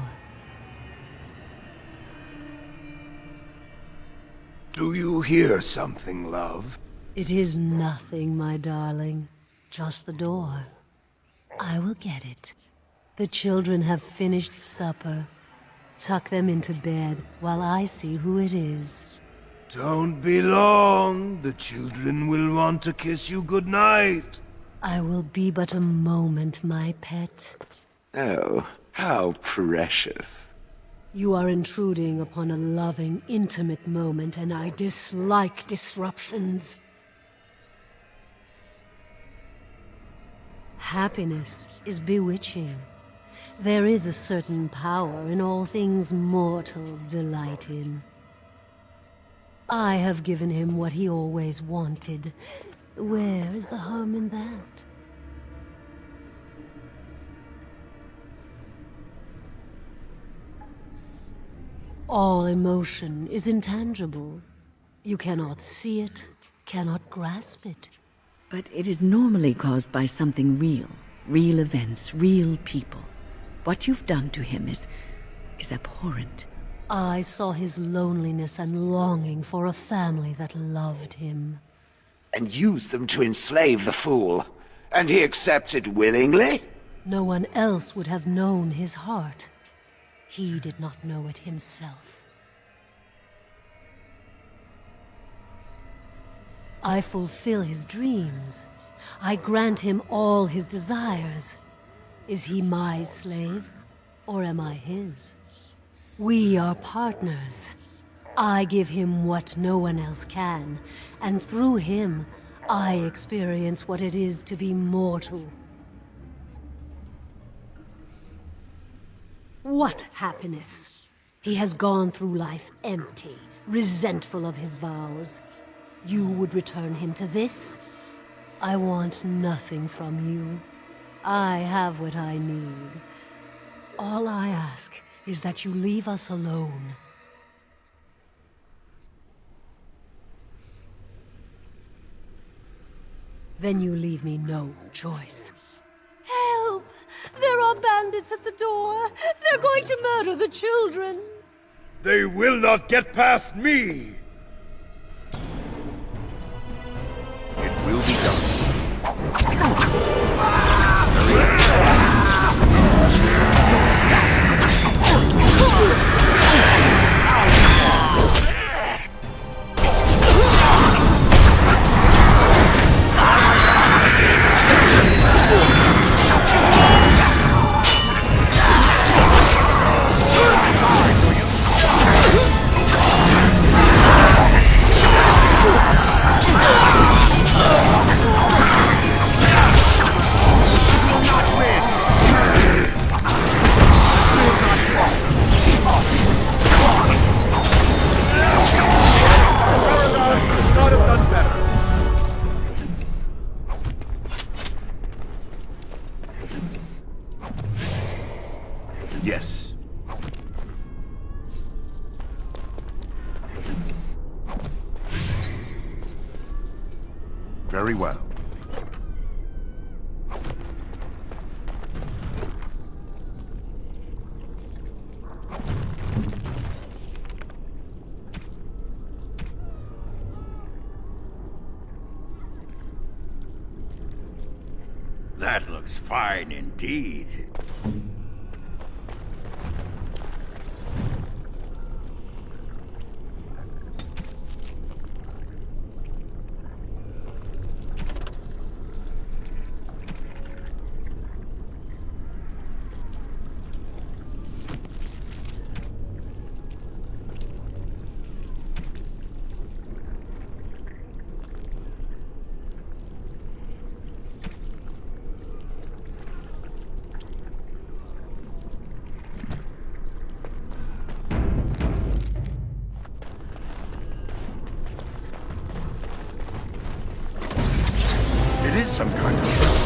Do you hear something, love? It is nothing, my darling. Just the door. I will get it. The children have finished supper. Tuck them into bed while I see who it is. Don't be long. The children will want to kiss you goodnight. I will be but a moment, my pet. Oh, how precious. You are intruding upon a loving, intimate moment, and I dislike disruptions. Happiness is bewitching. There is a certain power in all things mortals delight in. I have given him what he always wanted. Where is the harm in that? All emotion is intangible. You cannot see it, cannot grasp it. But it is normally caused by something real. Real events, real people. What you've done to him is abhorrent. I saw his loneliness and longing for a family that loved him. And used them to enslave the fool. And he accepted willingly? No one else would have known his heart. He did not know it himself. I fulfill his dreams. I grant him all his desires. Is he my slave, or am I his? We are partners. I give him what no one else can, and through him, I experience what it is to be mortal. What happiness? He has gone through life empty, resentful of his vows. You would return him to this? I want nothing from you. I have what I need. All I ask is that you leave us alone. Then you leave me no choice. Help! There are bandits at the door! They're going to murder the children! They will not get past me! It will be done. Yes. Very well. That looks fine indeed. It is some kind of...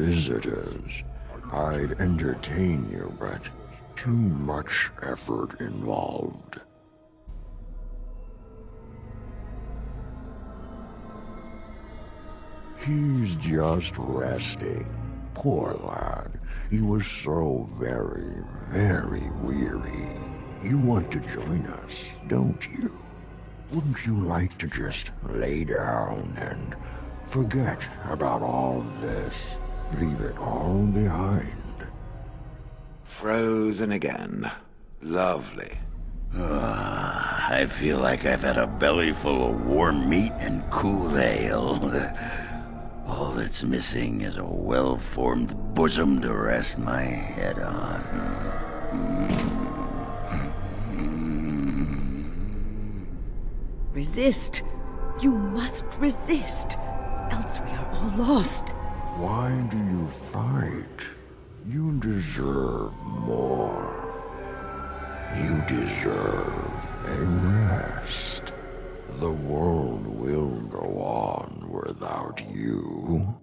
visitors. I'd entertain you, but too much effort involved. He's just resting. Poor lad. He was so very, very weary. You want to join us, don't you? Wouldn't you like to just lay down and forget about all this? Leave it all behind. Frozen again. Lovely. I feel like I've had a belly full of warm meat and cool ale. All that's missing is a well-formed bosom to rest my head on. Resist. You must resist. Else we are all lost. Why do you fight? You deserve more. You deserve a rest. The world will go on without you.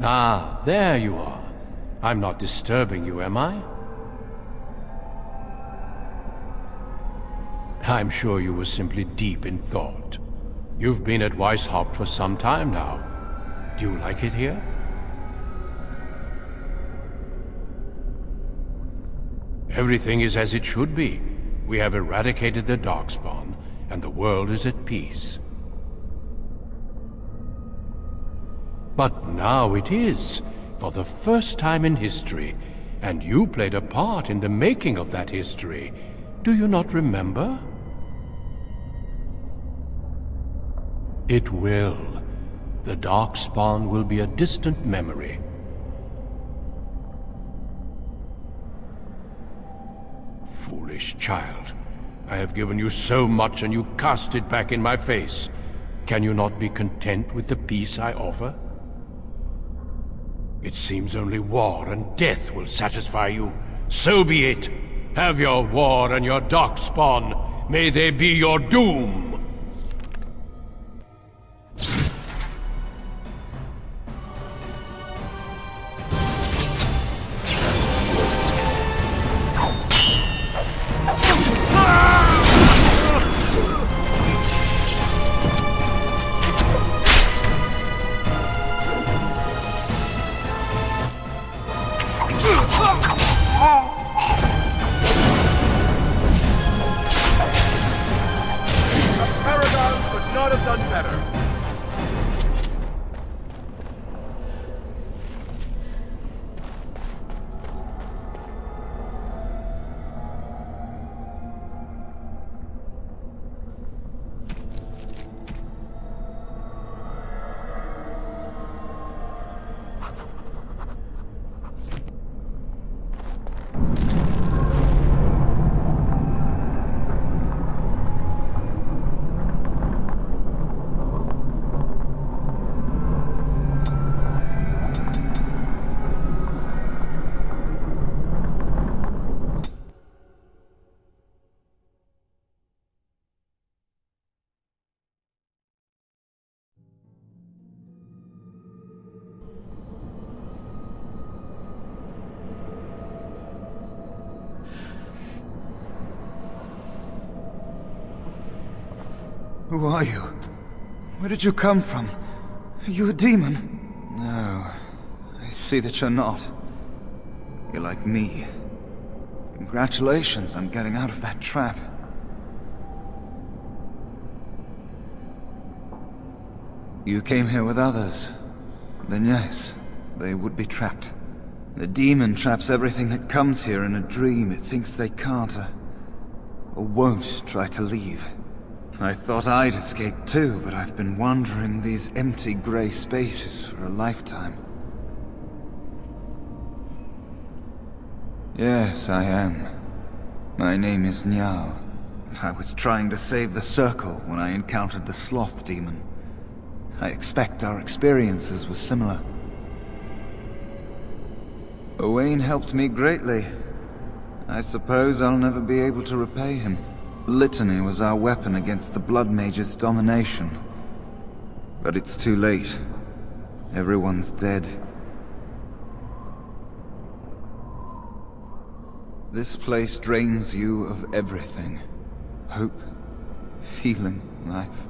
Ah, there you are. I'm not disturbing you, am I? I'm sure you were simply deep in thought. You've been at Weishaupt for some time now. Do you like it here? Everything is as it should be. We have eradicated the Darkspawn, and the world is at peace. But now it is, for the first time in history, and you played a part in the making of that history. Do you not remember? It will. The Darkspawn will be a distant memory. Foolish child. I have given you so much and you cast it back in my face. Can you not be content with the peace I offer? It seems only war and death will satisfy you. So be it. Have your war and your Darkspawn. May they be your doom. Who are you? Where did you come from? Are you a demon? No, I see that you're not. You're like me. Congratulations on getting out of that trap. You came here with others. Then yes, they would be trapped. The demon traps everything that comes here in a dream it thinks they can't or won't try to leave. I thought I'd escape too, but I've been wandering these empty grey spaces for a lifetime. Yes, I am. My name is Njal. I was trying to save the Circle when I encountered the Sloth Demon. I expect our experiences were similar. Owain helped me greatly. I suppose I'll never be able to repay him. Litany was our weapon against the Blood Mage's domination. But it's too late. Everyone's dead. This place drains you of everything. Hope, feeling, life.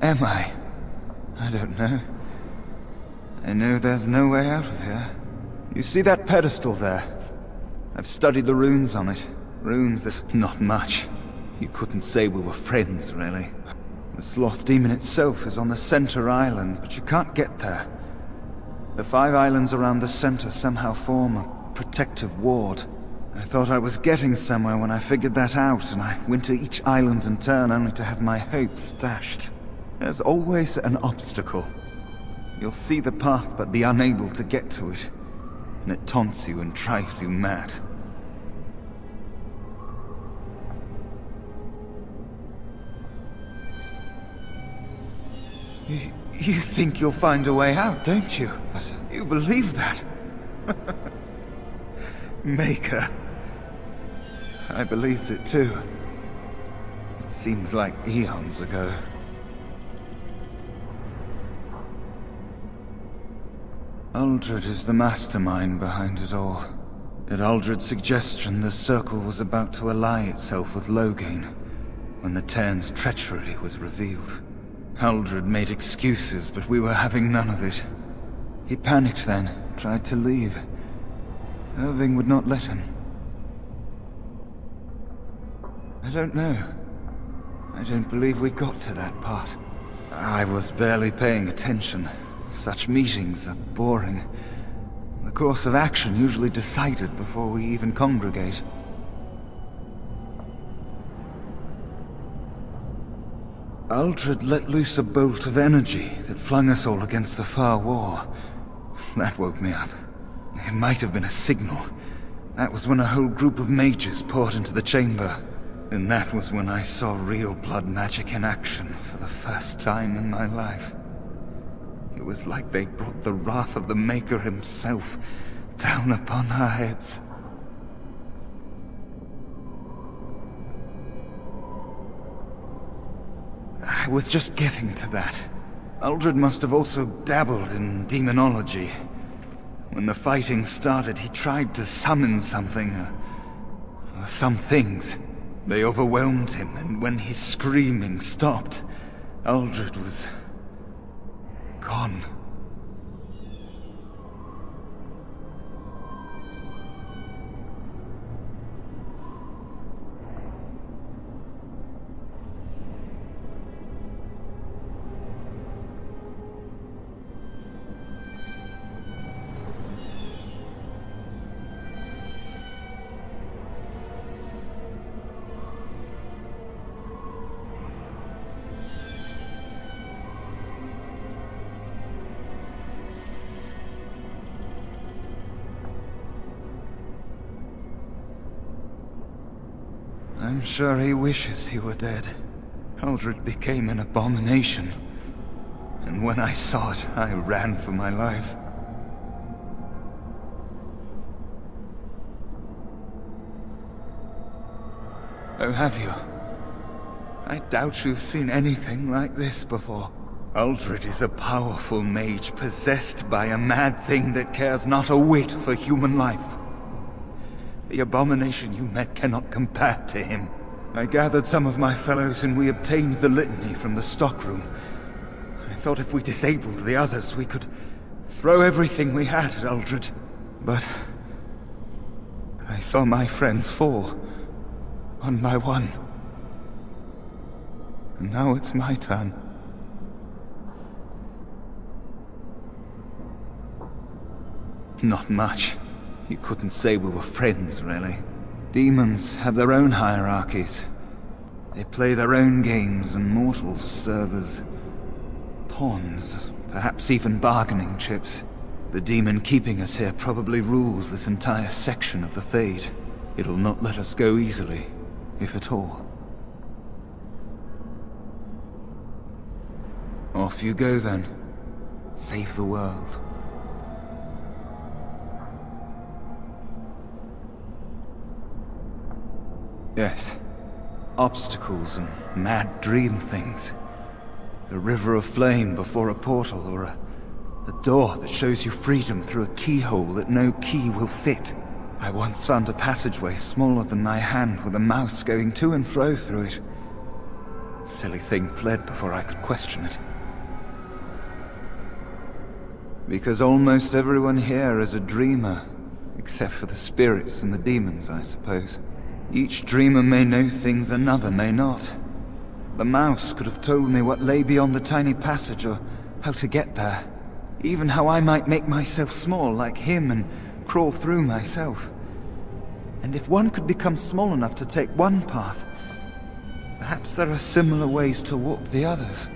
Am I? I don't know. I know there's no way out of here. You see that pedestal there? I've studied the runes on it. Runes that's not much. You couldn't say we were friends, really. The Sloth Demon itself is on the center island, but you can't get there. The 5 islands around the center somehow form a protective ward. I thought I was getting somewhere when I figured that out, and I went to each island in turn only to have my hopes dashed. There's always an obstacle. You'll see the path but be unable to get to it, and it taunts you and drives you mad. You think you'll find a way out, don't you? You believe that? Maker. I believed it too. It seems like eons ago. Uldred is the mastermind behind it all. At Uldred's suggestion, the Circle was about to ally itself with Loghain when the Tairen's treachery was revealed. Uldred made excuses, but we were having none of it. He panicked then, tried to leave. Irving would not let him. I don't know. I don't believe we got to that part. I was barely paying attention. Such meetings are boring. The course of action usually decided before we even congregate. Uldred let loose a bolt of energy that flung us all against the far wall. That woke me up. It might have been a signal. That was when a whole group of mages poured into the chamber. And that was when I saw real blood magic in action for the first time in my life. It was like they brought the wrath of the Maker himself down upon our heads. I was just getting to that. Uldred must have also dabbled in demonology. When the fighting started, he tried to summon something, or some things. They overwhelmed him, and when his screaming stopped, Uldred was gone. I'm sure he wishes he were dead. Uldred became an abomination. And when I saw it, I ran for my life. Oh, have you? I doubt you've seen anything like this before. Uldred is a powerful mage possessed by a mad thing that cares not a whit for human life. The abomination you met cannot compare to him. I gathered some of my fellows and we obtained the litany from the stockroom. I thought if we disabled the others, we could throw everything we had at Uldred. But I saw my friends fall, one by one. And now it's my turn. Not much. You couldn't say we were friends, really. Demons have their own hierarchies. They play their own games, and mortals serve as pawns, Perhaps even bargaining chips. The demon keeping us here probably rules this entire section of the Fade. It'll not let us go easily, if at all. Off you go then. Save the world. Yes. Obstacles and mad dream things. A river of flame before a portal, or a door that shows you freedom through a keyhole that no key will fit. I once found a passageway smaller than my hand with a mouse going to and fro through it. Silly thing fled before I could question it. Because almost everyone here is a dreamer, except for the spirits and the demons, I suppose. Each dreamer may know things another may not. The mouse could have told me what lay beyond the tiny passage, or how to get there. Even how I might make myself small like him and crawl through myself. And if one could become small enough to take one path, perhaps there are similar ways to walk the others.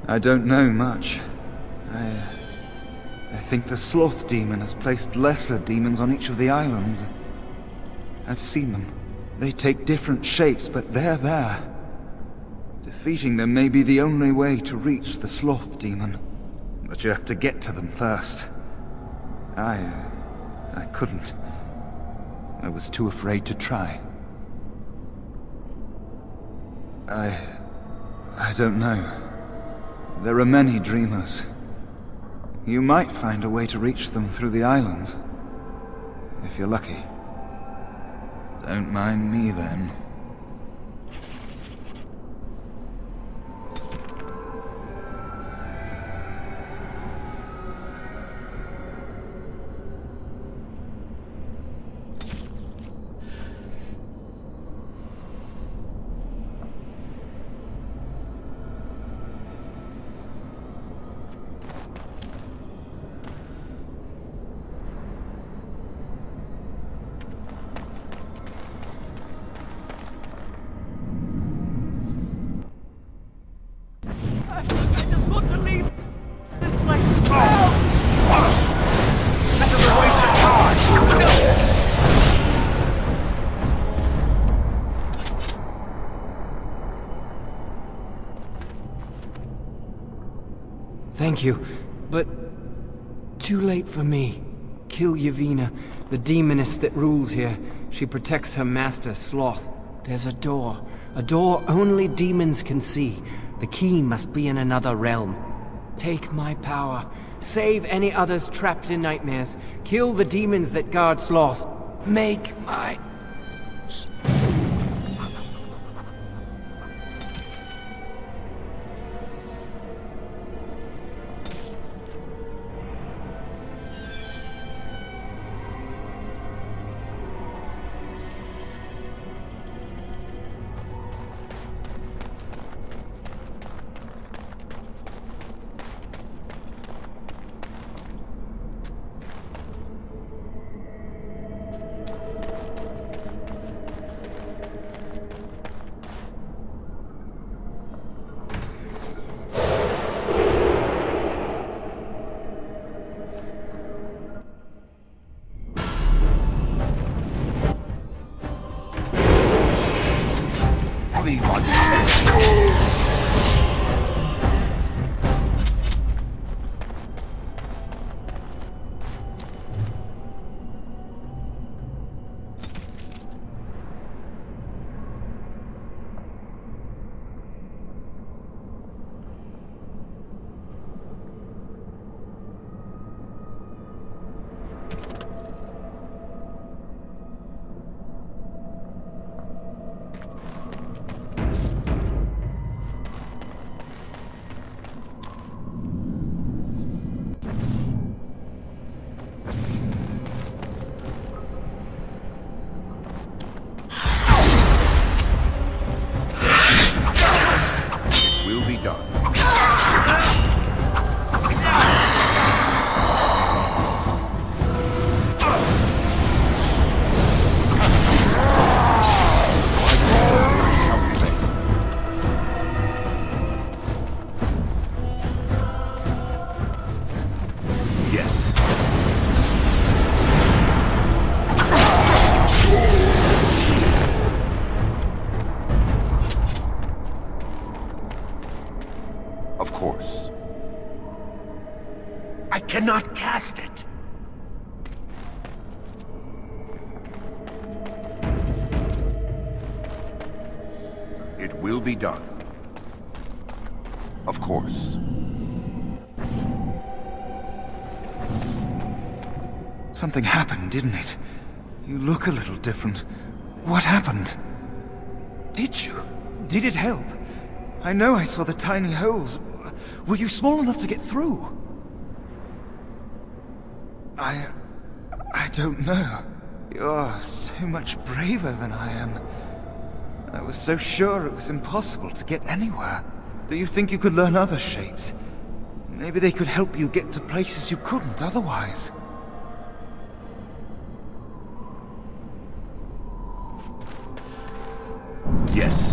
I don't know much. I think the Sloth Demon has placed lesser demons on each of the islands. I've seen them. They take different shapes, but they're there. Defeating them may be the only way to reach the Sloth Demon. But you have to get to them first. I couldn't. I was too afraid to try. I don't know. There are many dreamers. You might find a way to reach them through the islands. If you're lucky. Don't mind me then. Thank you, but too late for me. Kill Yevina, the demoness that rules here. She protects her master, Sloth. There's a door only demons can see. The key must be in another realm. Take my power. Save any others trapped in nightmares. Kill the demons that guard Sloth. Make my... Of course. I cannot cast it. It will be done. Of course. Something happened, didn't it? You look a little different. What happened? Did you? Did it help? I know I saw the tiny holes. Were you small enough to get through? I don't know. You're so much braver than I am. I was so sure it was impossible to get anywhere. Do you think you could learn other shapes? Maybe they could help you get to places you couldn't otherwise. Yes.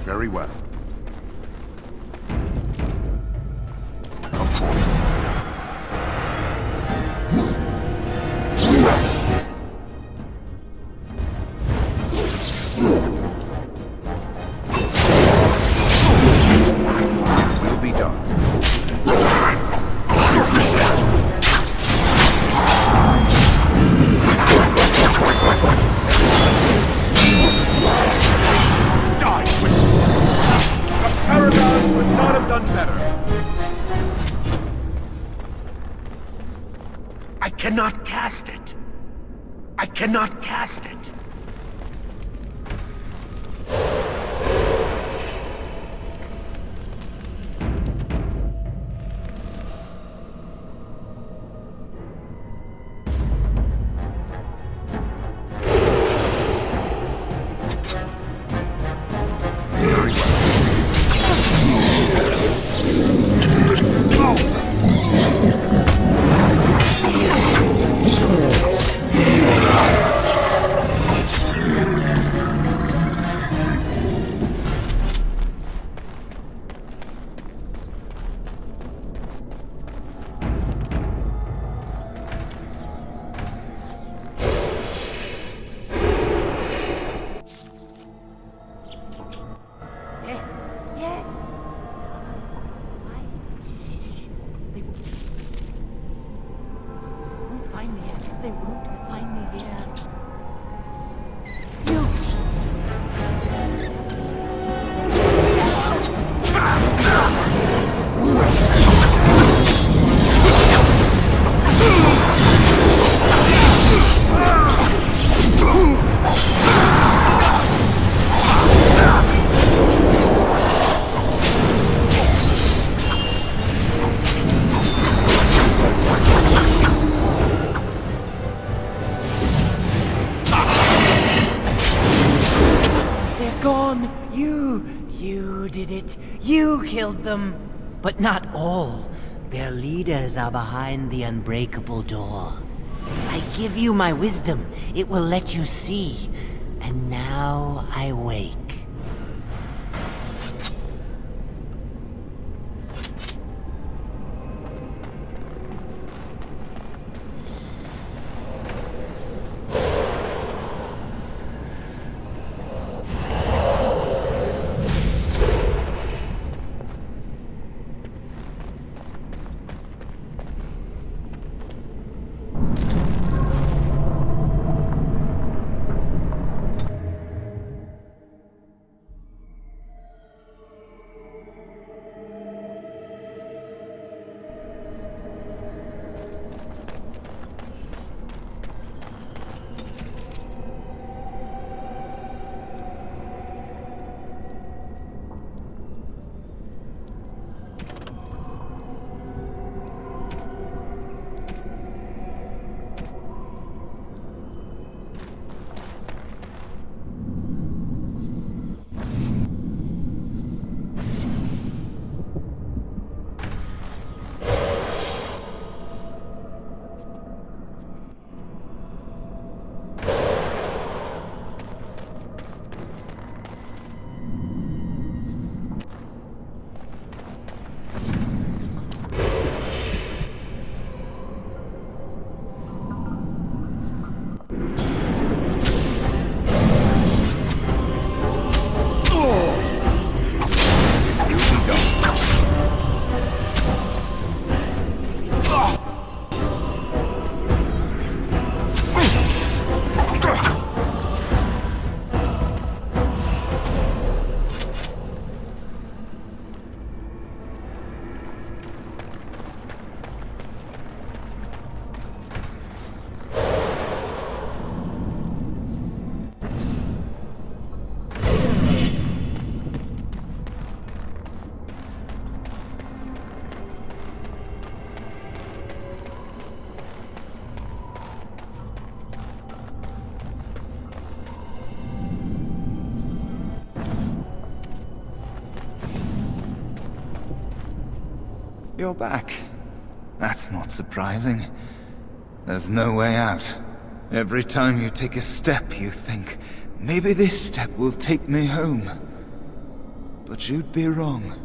Very well. Of course. Will be done. Paragon would not have done better. I cannot cast it. I cannot cast it. gone. You did it. You killed them. But not all. Their leaders are behind the unbreakable door. I give you my wisdom. It will let you see. And now I wake. You're back. That's not surprising. There's no way out. Every time you take a step, you think, maybe this step will take me home. But you'd be wrong.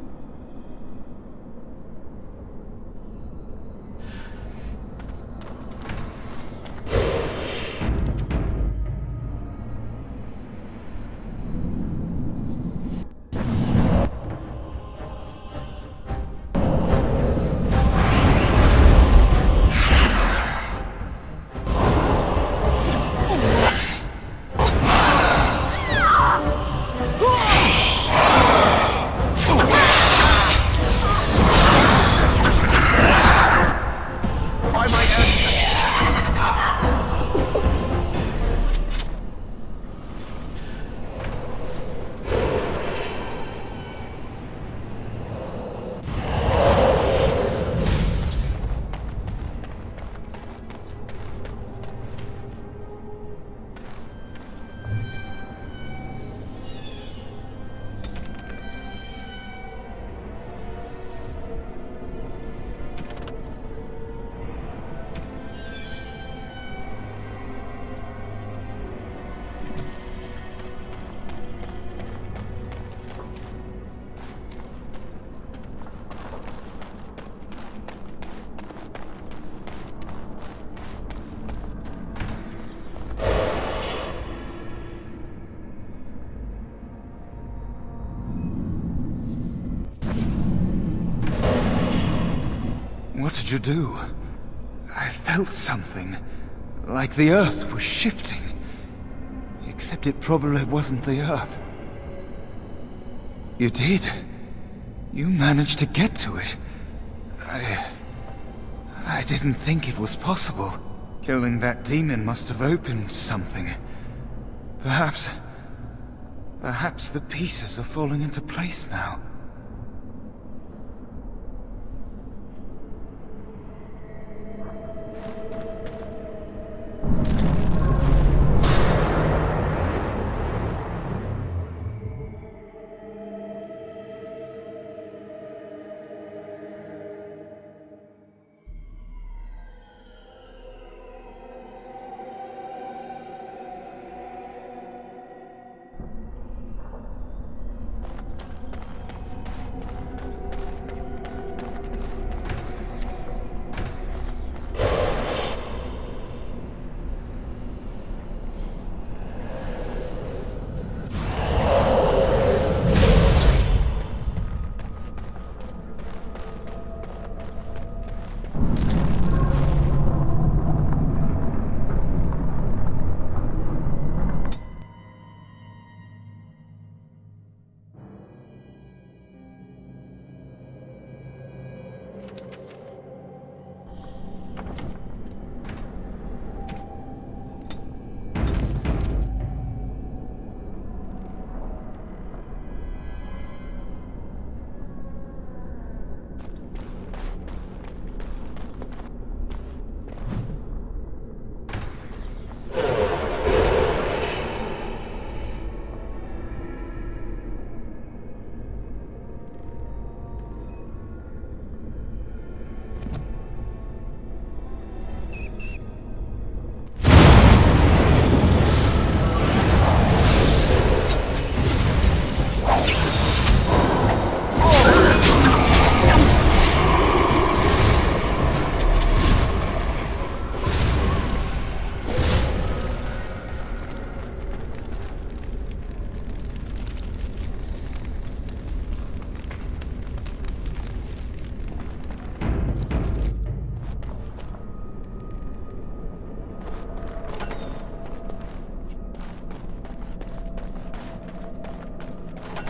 What did you do? I felt something. Like the Earth was shifting. Except it probably wasn't the Earth. You did. You managed to get to it. I didn't think it was possible. Killing that demon must have opened something. Perhaps the pieces are falling into place now.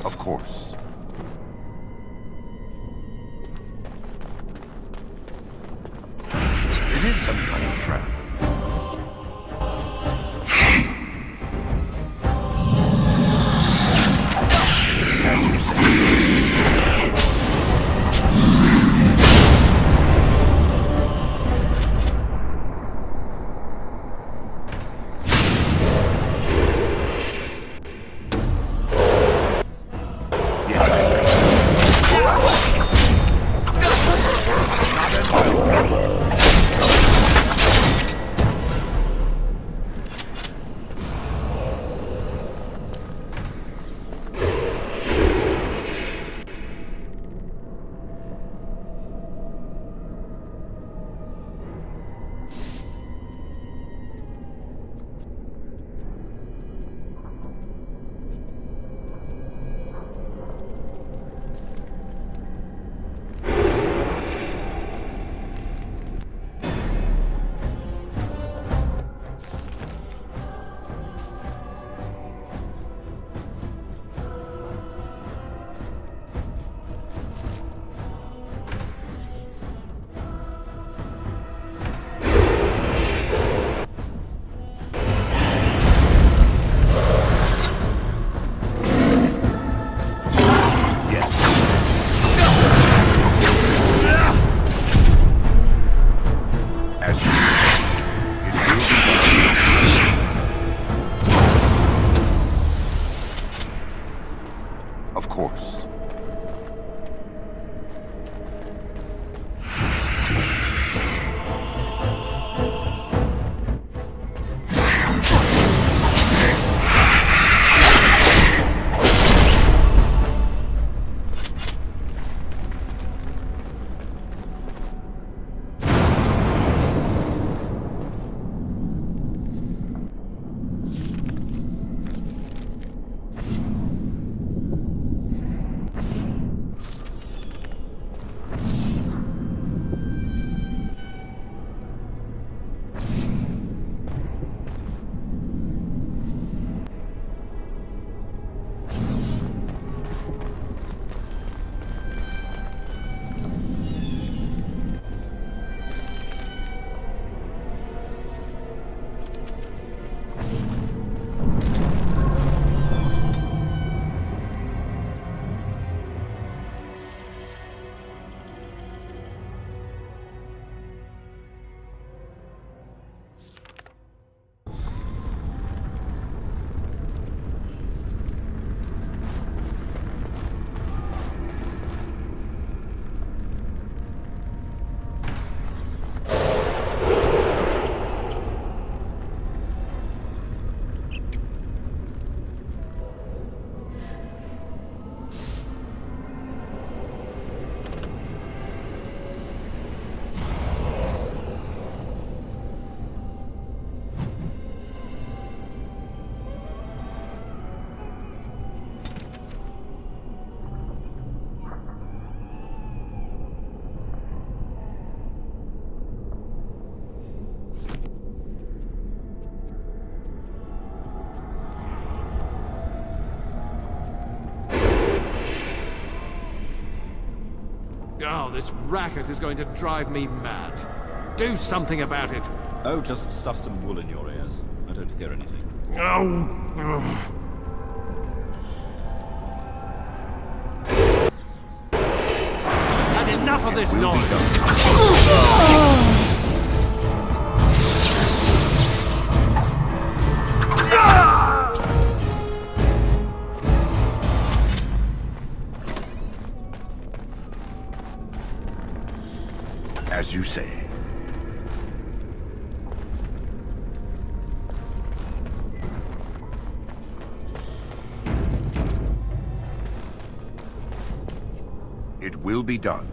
Of course. It is some kind of trap. Of course. Oh, this racket is going to drive me mad. Do something about it. Oh, just stuff some wool in your ears. I don't hear anything. Oh. Had enough of this noise. As you say. It will be done.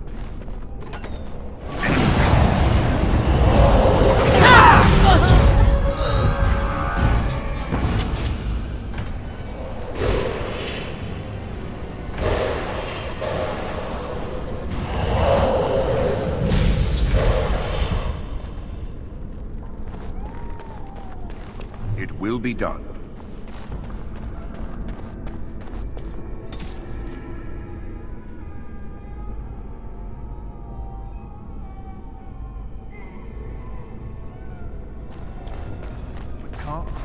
It will be done.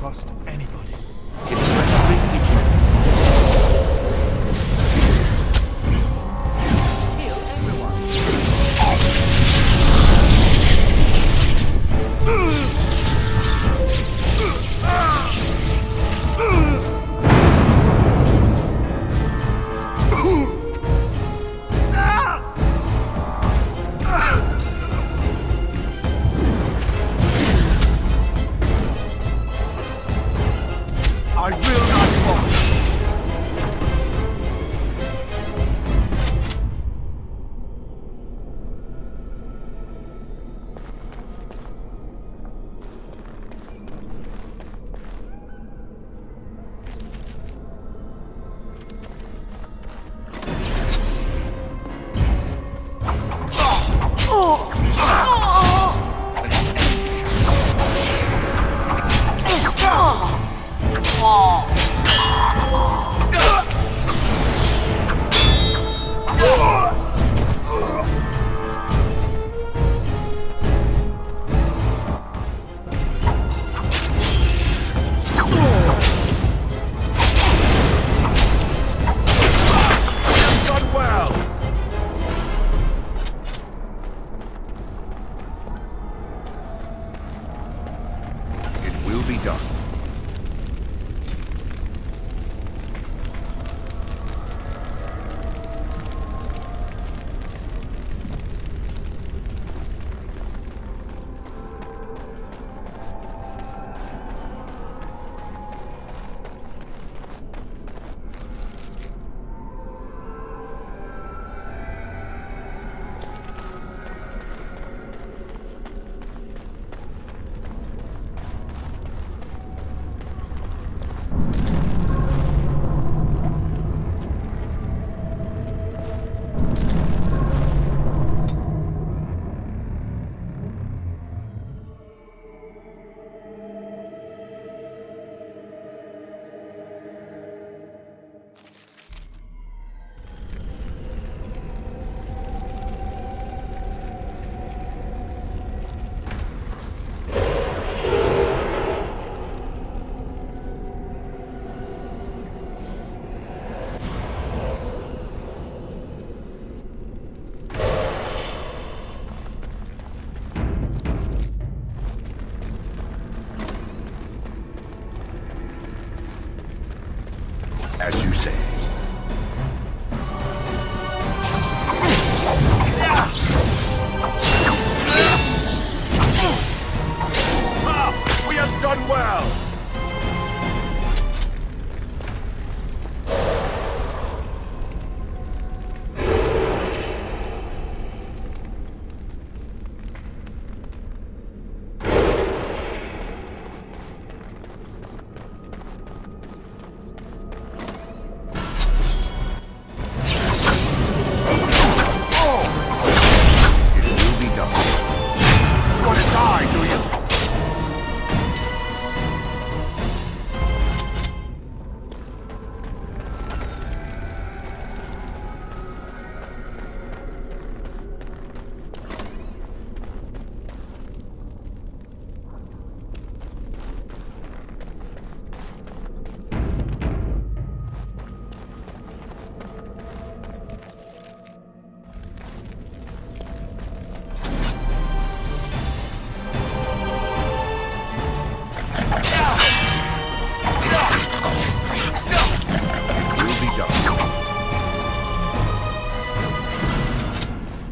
trust anybody. It's extremely gentle. Heal I will not fall. Done well. It will be done. As you say. We have done well.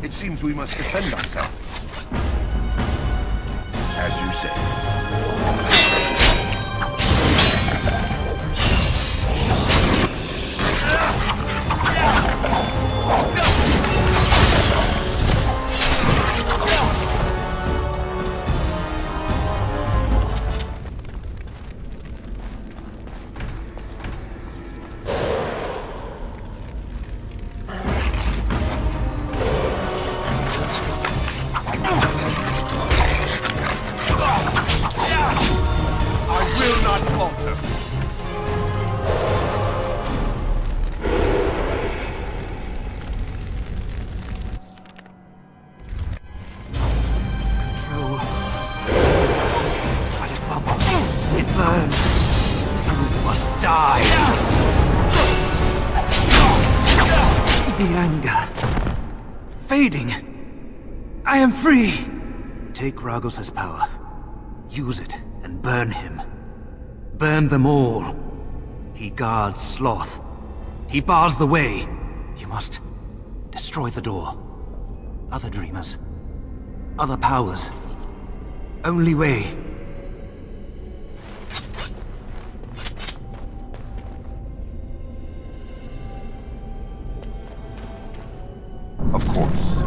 It seems we must defend ourselves. As you say. The anger. Fading. I am free! Take Ragos' power. Use it and burn him. Burn them all. He guards Sloth. He bars the way. You must destroy the door. Other dreamers. Other powers. Only way. Of course.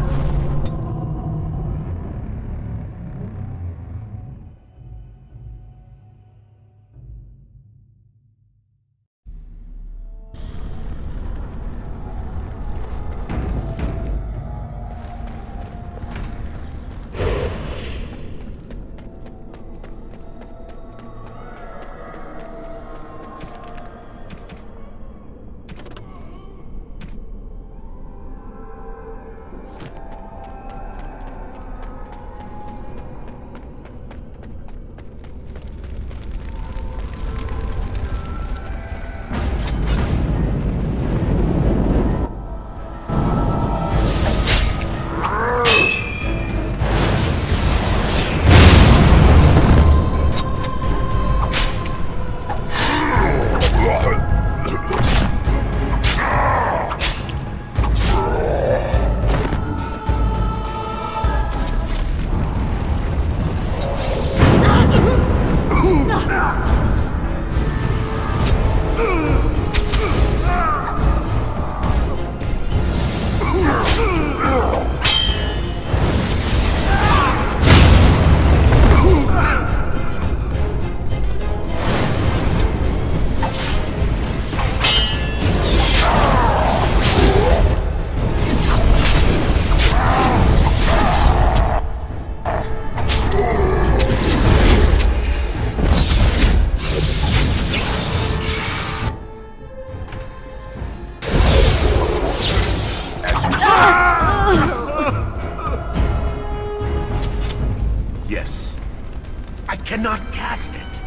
I cannot cast it.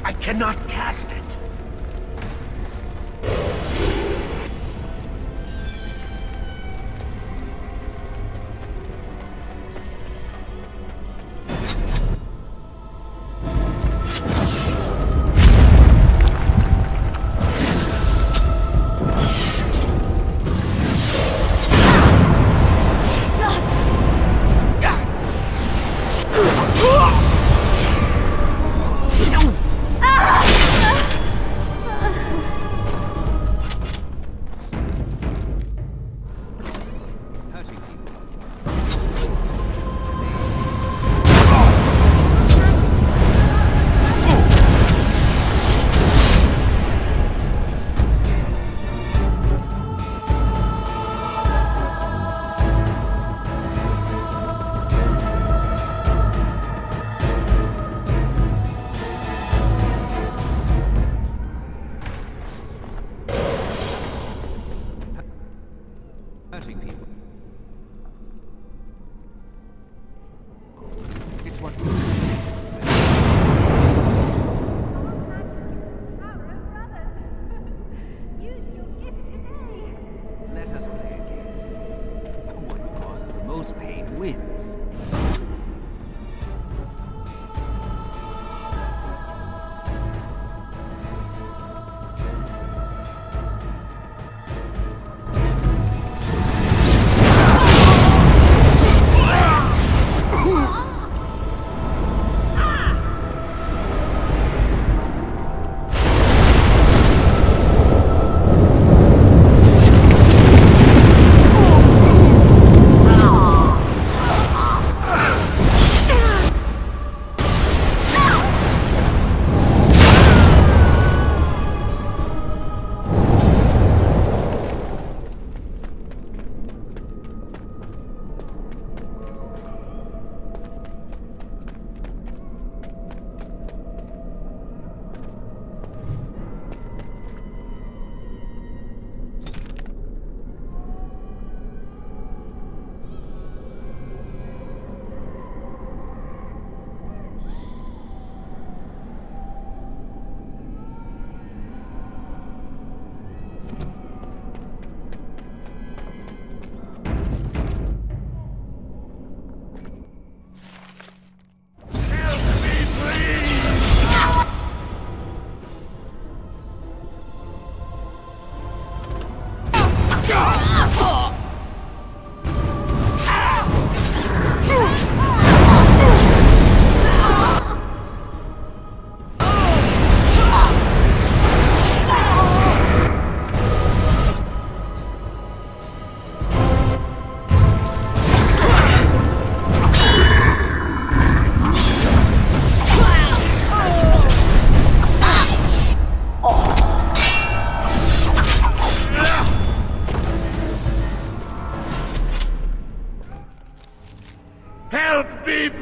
I cannot cast it. Hurting people. It's what we Let us play a game. The one who causes the most pain wins.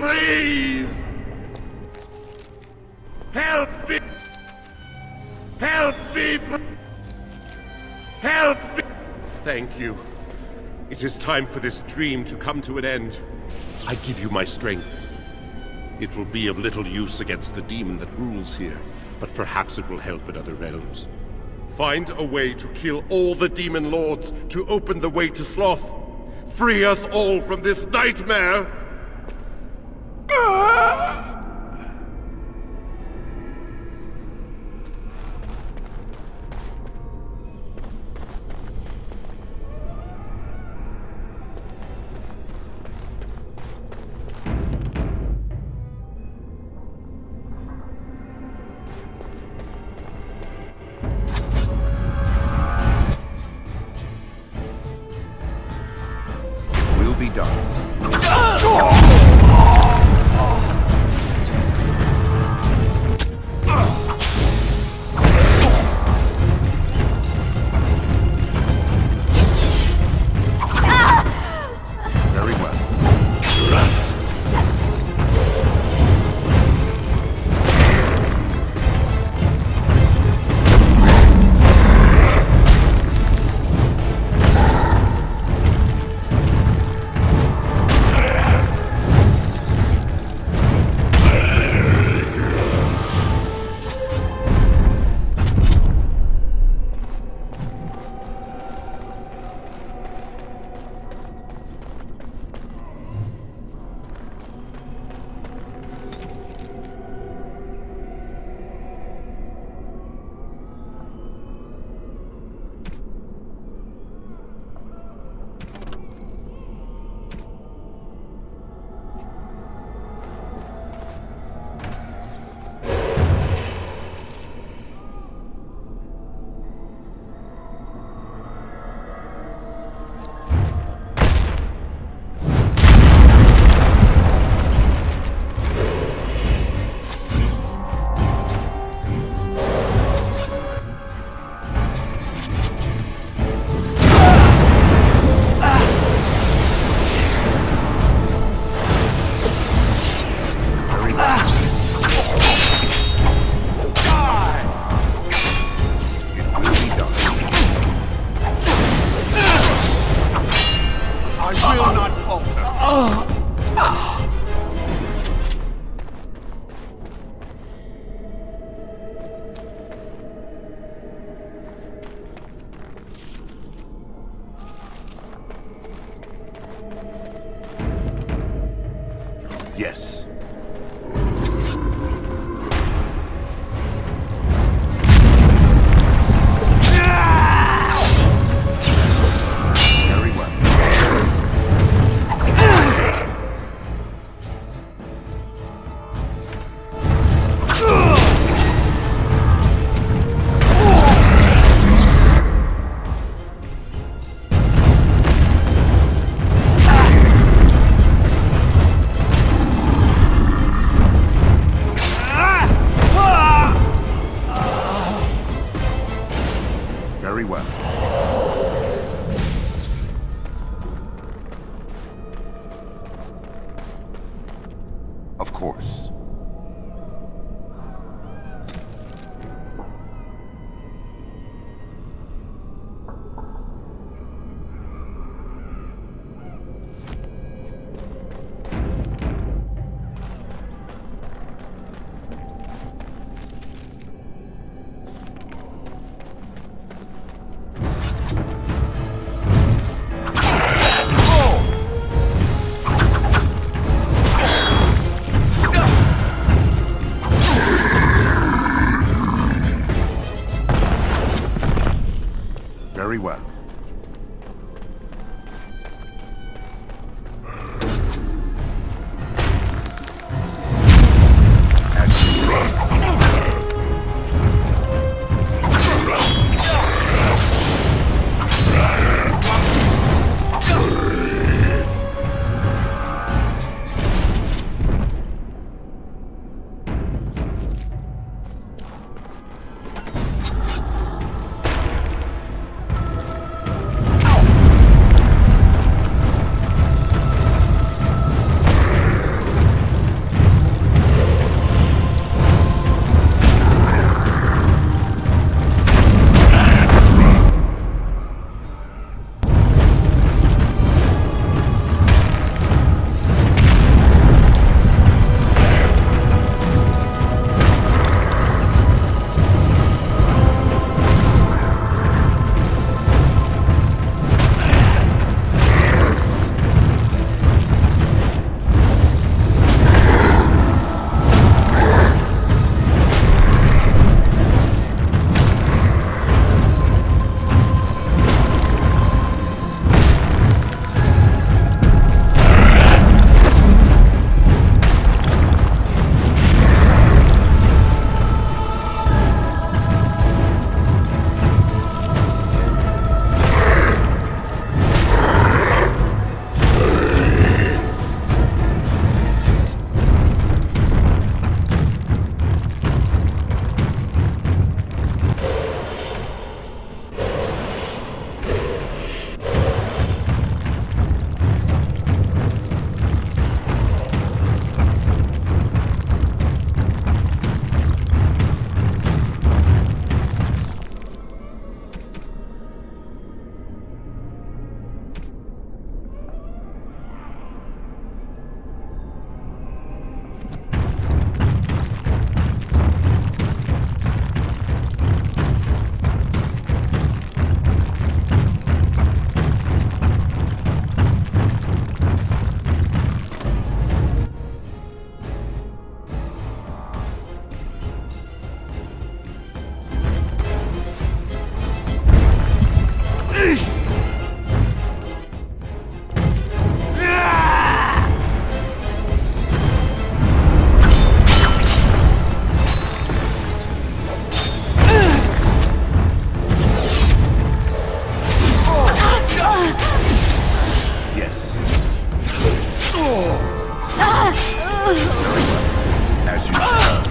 please! Help me! Help me! Help me! Thank you. It is time for this dream to come to an end. I give you my strength. It will be of little use against the demon that rules here, but perhaps it will help in other realms. Find a way to kill all the demon lords to open the way to Sloth. Free us all from this nightmare! Will be done. Very well. Yes. Very well. Yes. As you said.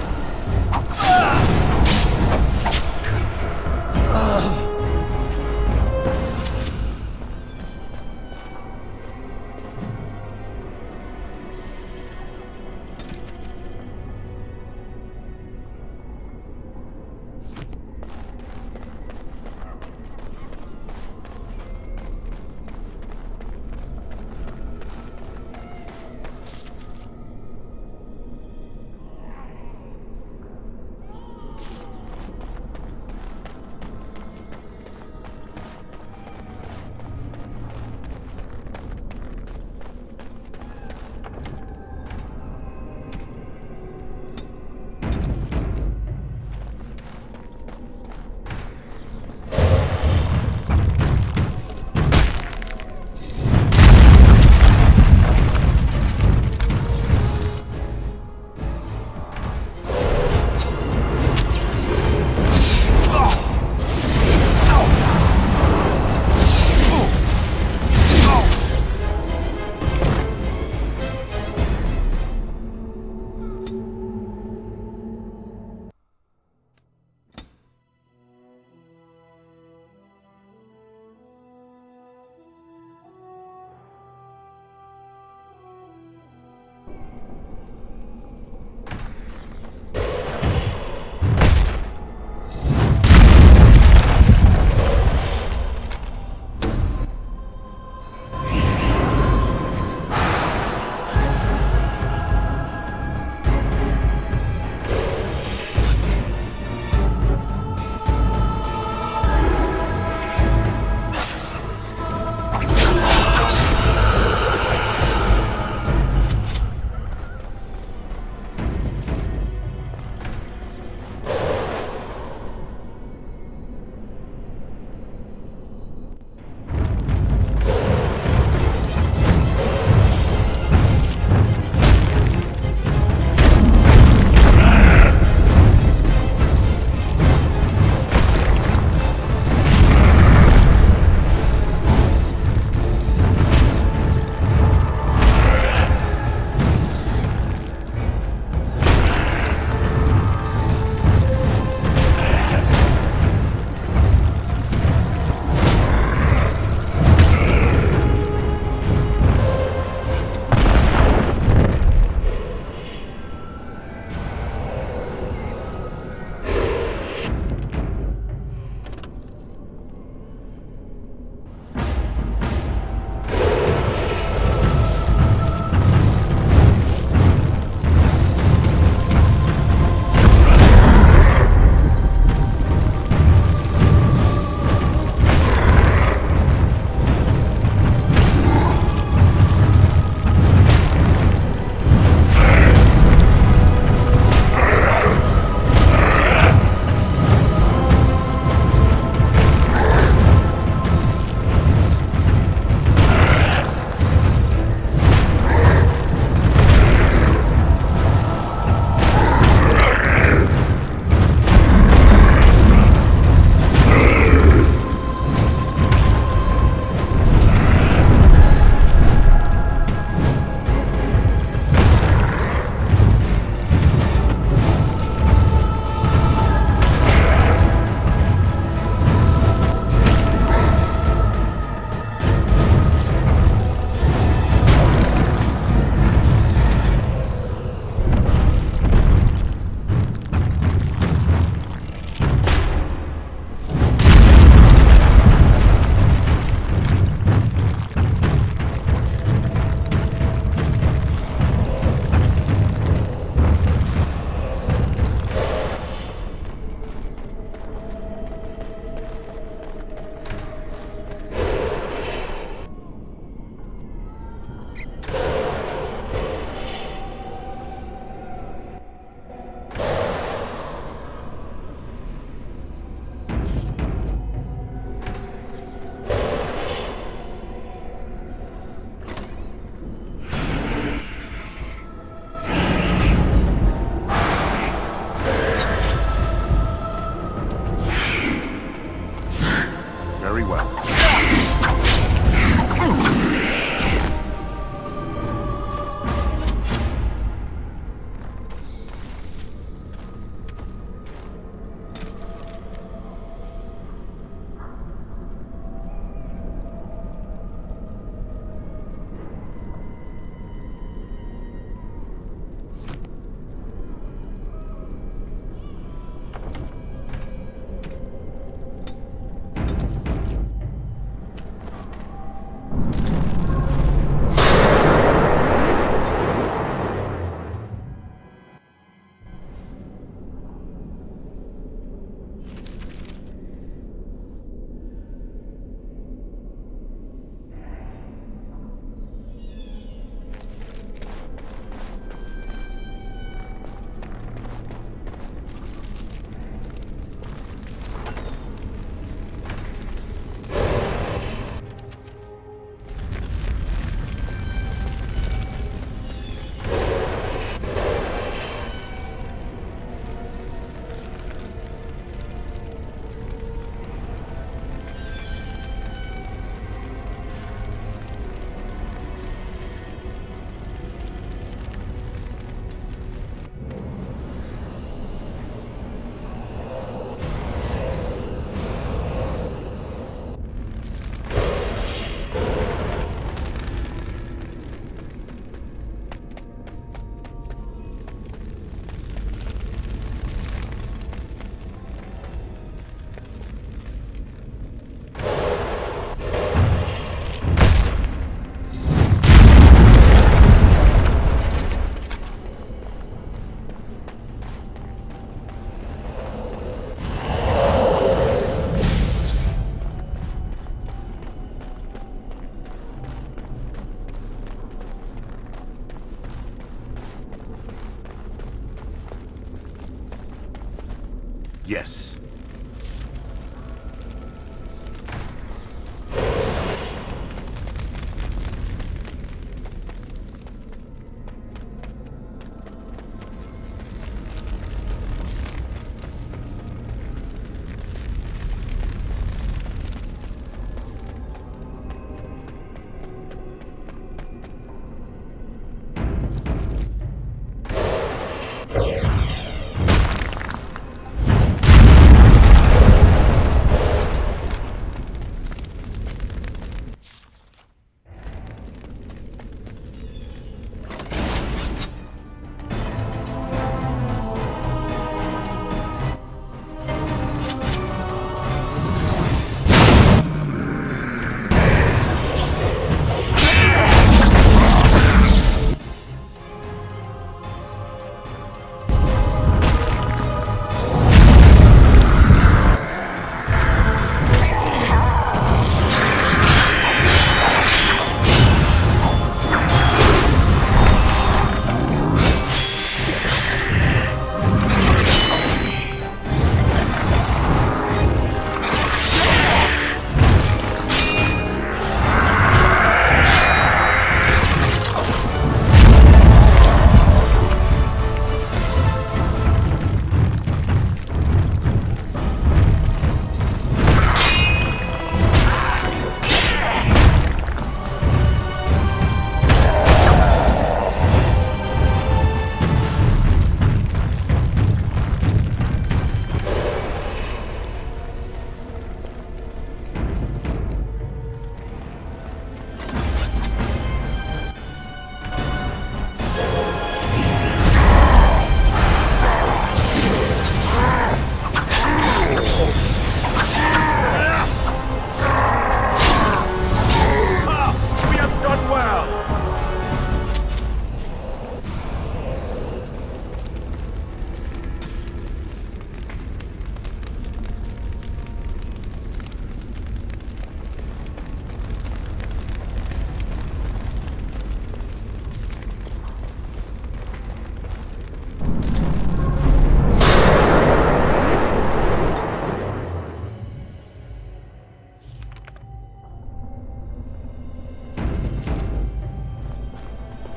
Yes.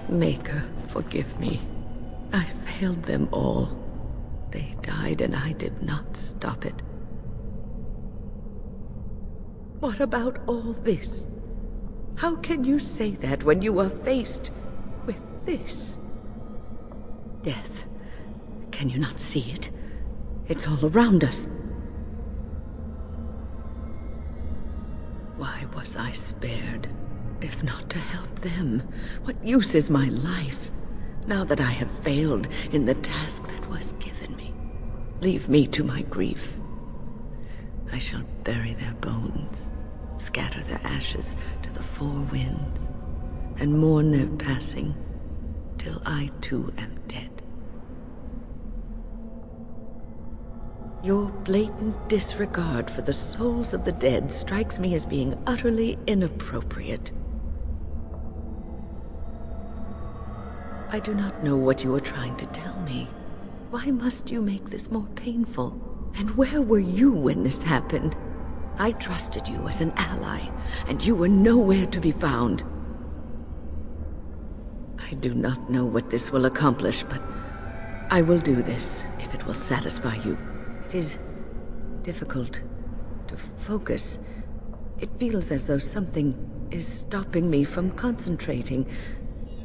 Maker, forgive me. I failed them all. They died and I did not stop it. What about all this? How can you say that when you are faced with this? Death. Can you not see it? It's all around us. Why was I spared? If not to help them, what use is my life, now that I have failed in the task that was given me? Leave me to my grief. I shall bury their bones, scatter their ashes to the four winds, and mourn their passing, till I too am dead. Your blatant disregard for the souls of the dead strikes me as being utterly inappropriate. I do not know what you are trying to tell me. Why must you make this more painful? And where were you when this happened? I trusted you as an ally, and you were nowhere to be found. I do not know what this will accomplish, but I will do this if it will satisfy you. It is difficult to focus. It feels as though something is stopping me from concentrating.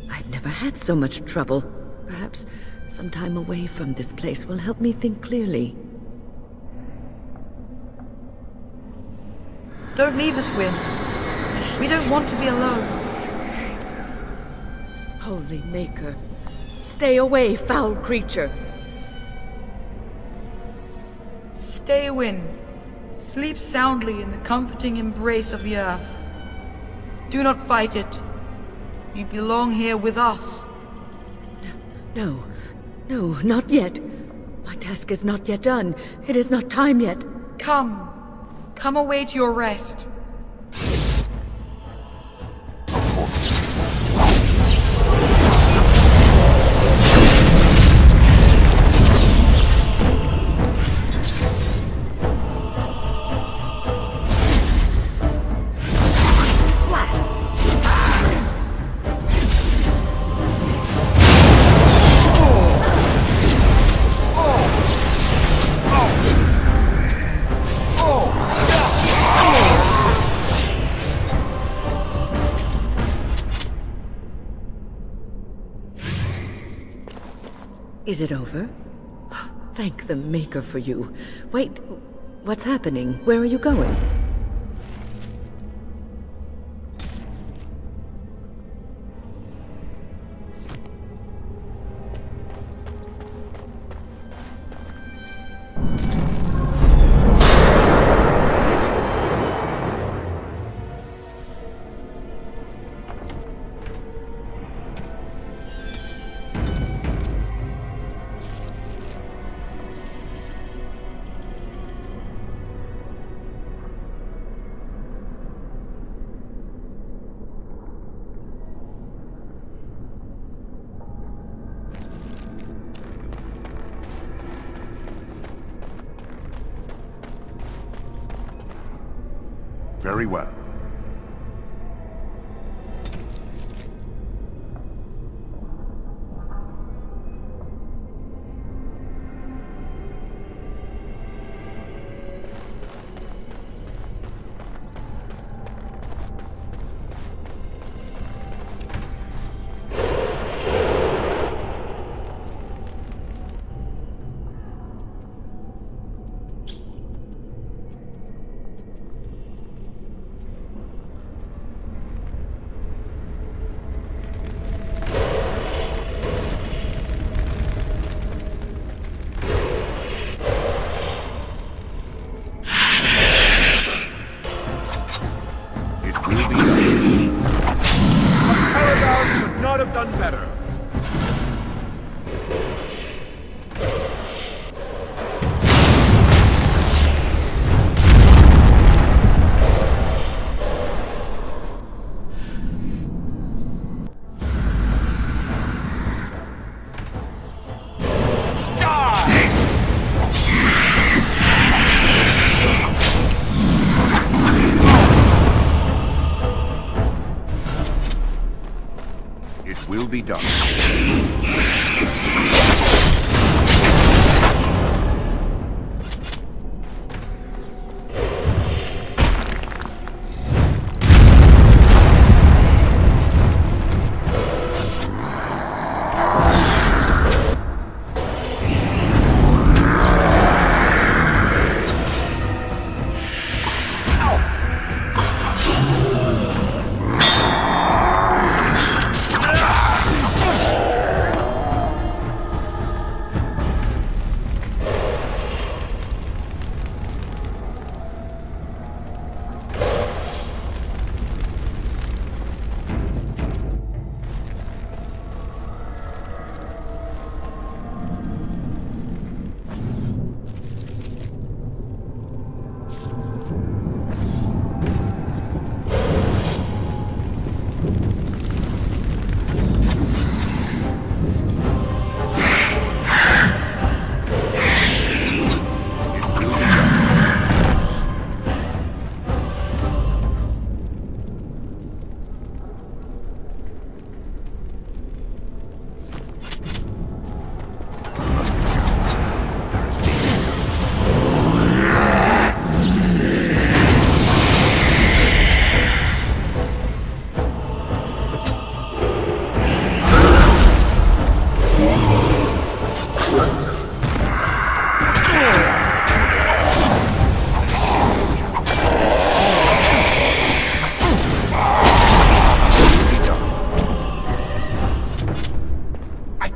I've never had so much trouble. Perhaps some time away from this place will help me think clearly. Don't leave us, Wynne. We don't want to be alone. Holy Maker, stay away, foul creature! Stay, Wynne. Sleep soundly in the comforting embrace of the earth. Do not fight it. You belong here with us. No, not yet. My task is not yet done. It is not time yet. Come away to your rest. Is it over? Thank the Maker for you. Wait, what's happening? Where are you going? Very well. Done better. It will be done.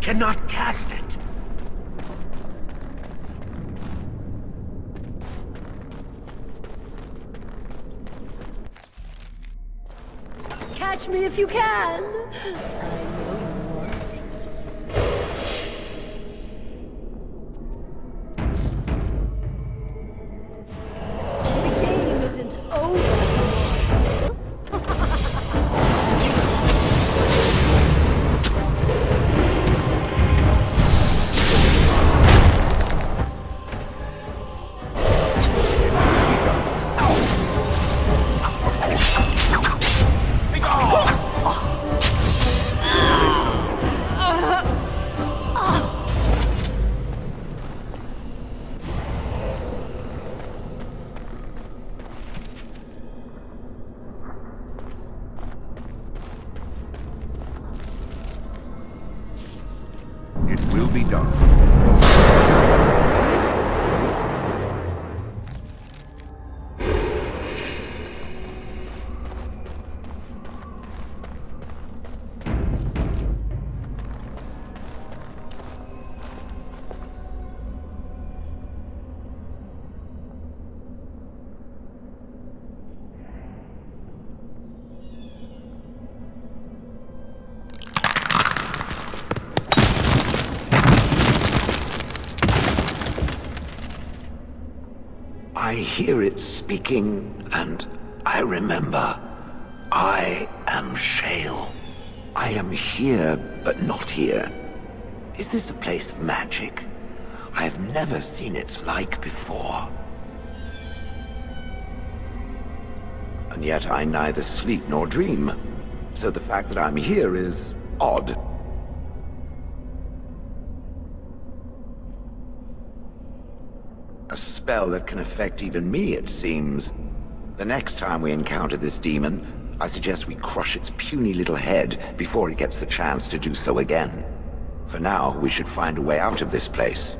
Cannot cast it. Catch me if you can! The game isn't over. Ah! be done. I hear it speaking, and I remember. I am Shale. I am here, but not here. Is this a place of magic? I have never seen its like before. And yet I neither sleep nor dream. So the fact that I'm here is odd. A spell that can affect even me, it seems. The next time we encounter this demon, I suggest we crush its puny little head before it gets the chance to do so again. For now, we should find a way out of this place.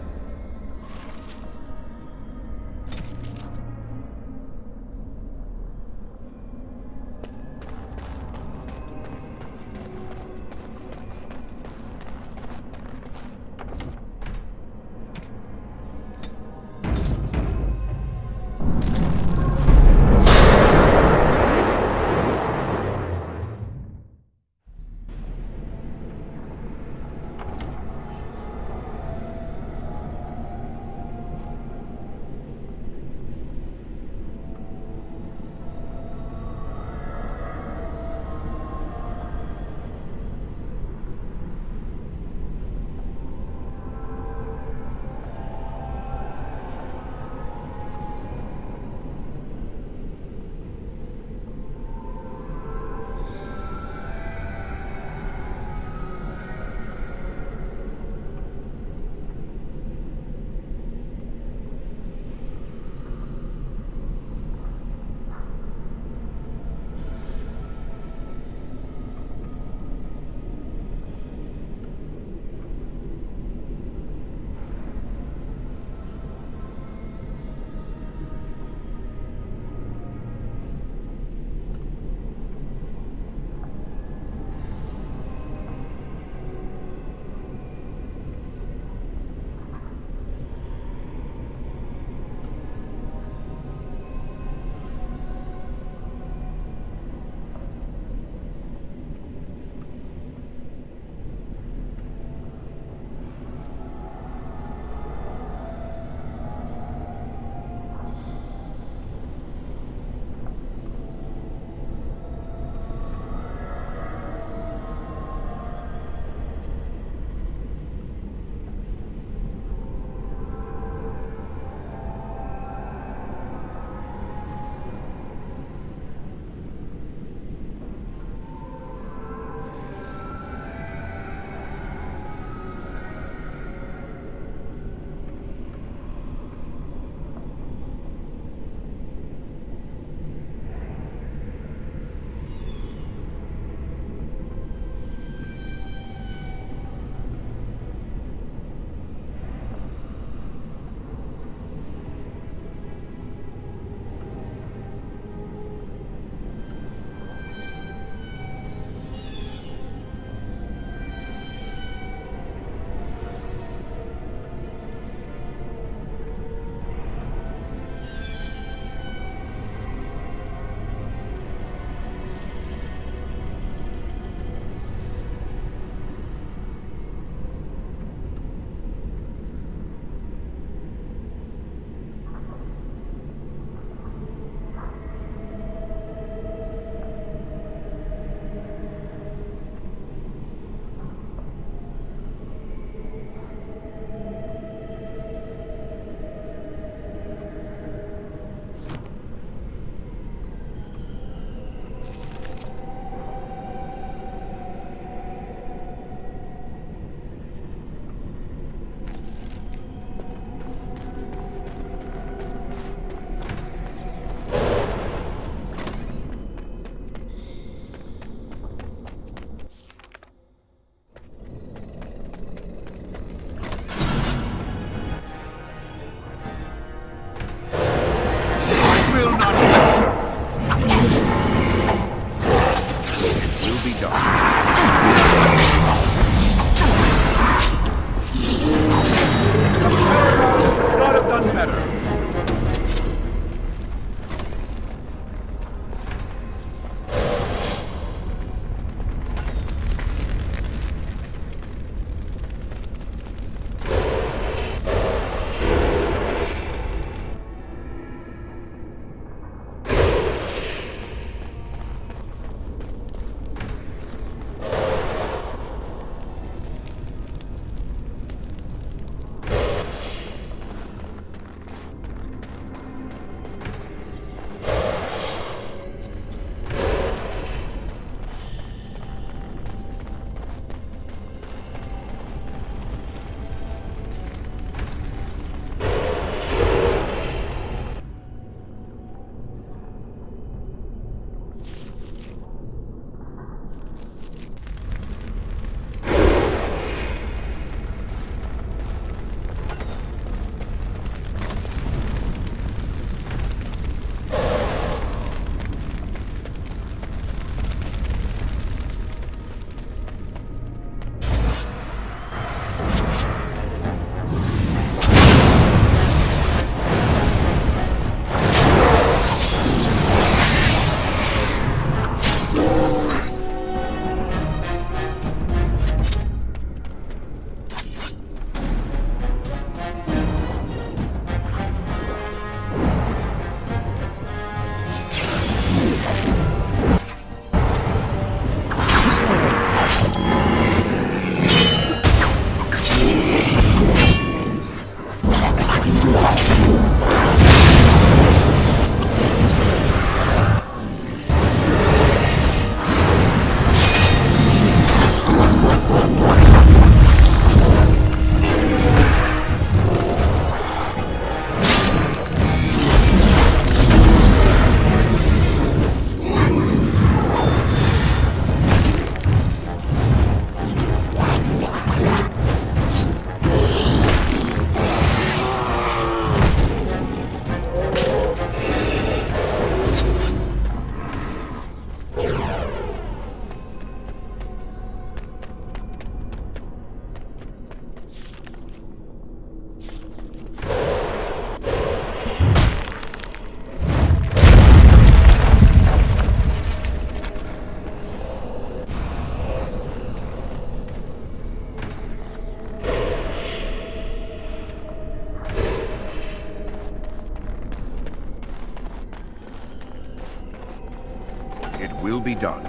be done.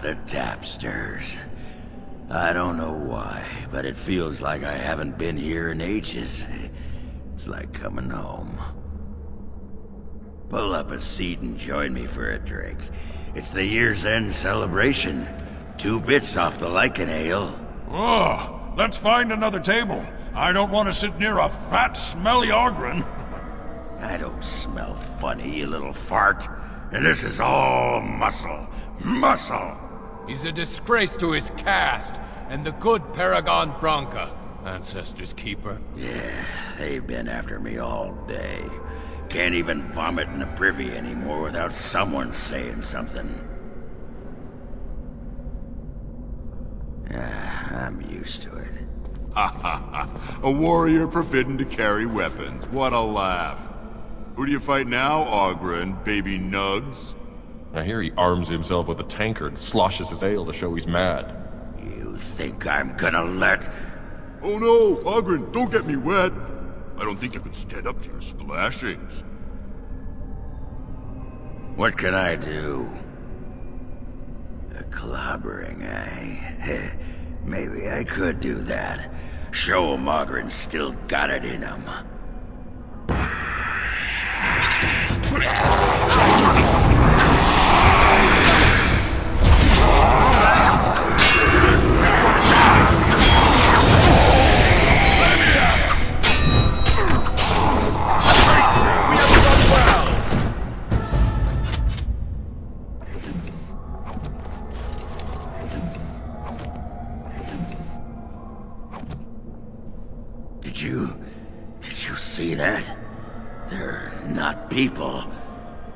The tapsters. I don't know why, but it feels like I haven't been here in ages. It's like coming home. Pull up a seat and join me for a drink. It's the year's end celebration. 2 bits off the Lycan ale. Oh, let's find another table. I don't want to sit near a fat, smelly Ogryn. I don't smell funny, you little fart. And this is all muscle. Muscle! He's a disgrace to his caste, and the good Paragon Branca, Ancestors' Keeper. Yeah, they've been after me all day. Can't even vomit in the privy anymore without someone saying something. I'm used to it. Ha ha ha! A warrior forbidden to carry weapons. What a laugh. Who do you fight now, Ogryn, baby nugs? I hear he arms himself with a tankard and sloshes his ale to show he's mad. You think I'm gonna let... Oh no, Oghren, don't get me wet. I don't think you can stand up to your splashings. What can I do? A clobbering, eh? Maybe I could do that. Show him Ogren's still got it in him. Did you see that? They're not people.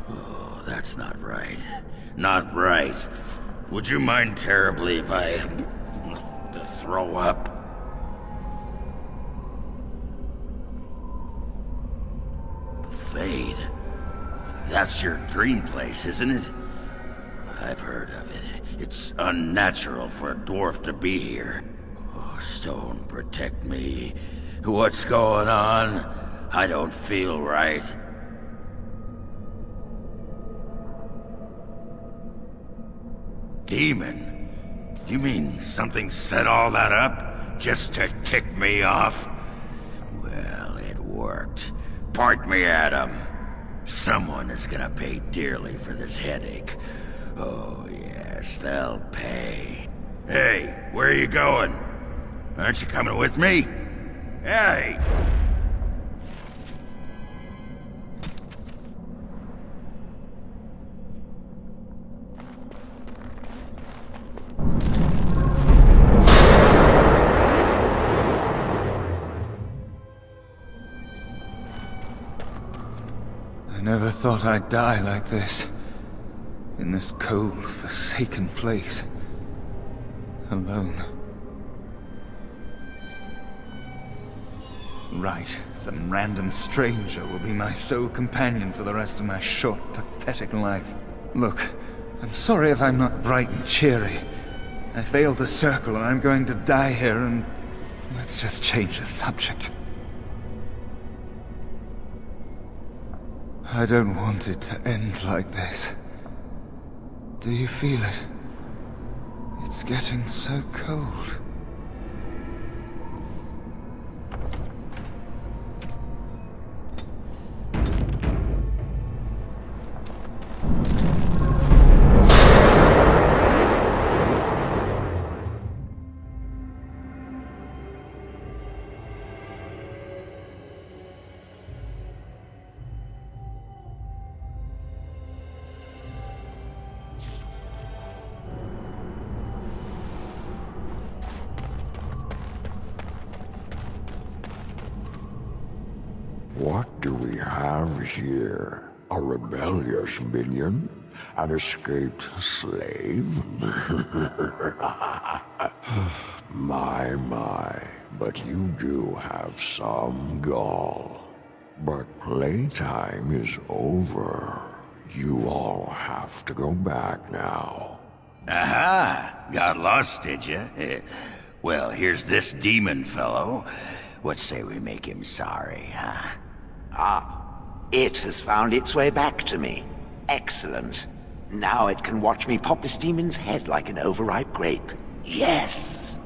Oh, that's not right. Not right. Would you mind terribly if I... to throw up? Fade. That's your dream place, isn't it? I've heard of it. It's unnatural for a dwarf to be here. Oh, Stone, protect me. What's going on? I don't feel right. Demon? You mean something set all that up? Just to tick me off? Well, it worked. Point me at him. Someone is gonna pay dearly for this headache. Oh yes, they'll pay. Hey, where are you going? Aren't you coming with me? Hey! I never thought I'd die like this. In this cold, forsaken place. Alone. Right, some random stranger will be my sole companion for the rest of my short, pathetic life. Look, I'm sorry if I'm not bright and cheery. I failed the circle and I'm going to die here, and let's just change the subject. I don't want it to end like this. Do you feel it? It's getting so cold. What do we have here? A rebellious minion? An escaped slave? My, but you do have some gall. But playtime is over. You all have to go back now. Aha! Got lost, did you? Well, here's this demon fellow. What say we make him sorry, huh? Ah, it has found its way back to me. Excellent. Now it can watch me pop this demon's head like an overripe grape. Yes!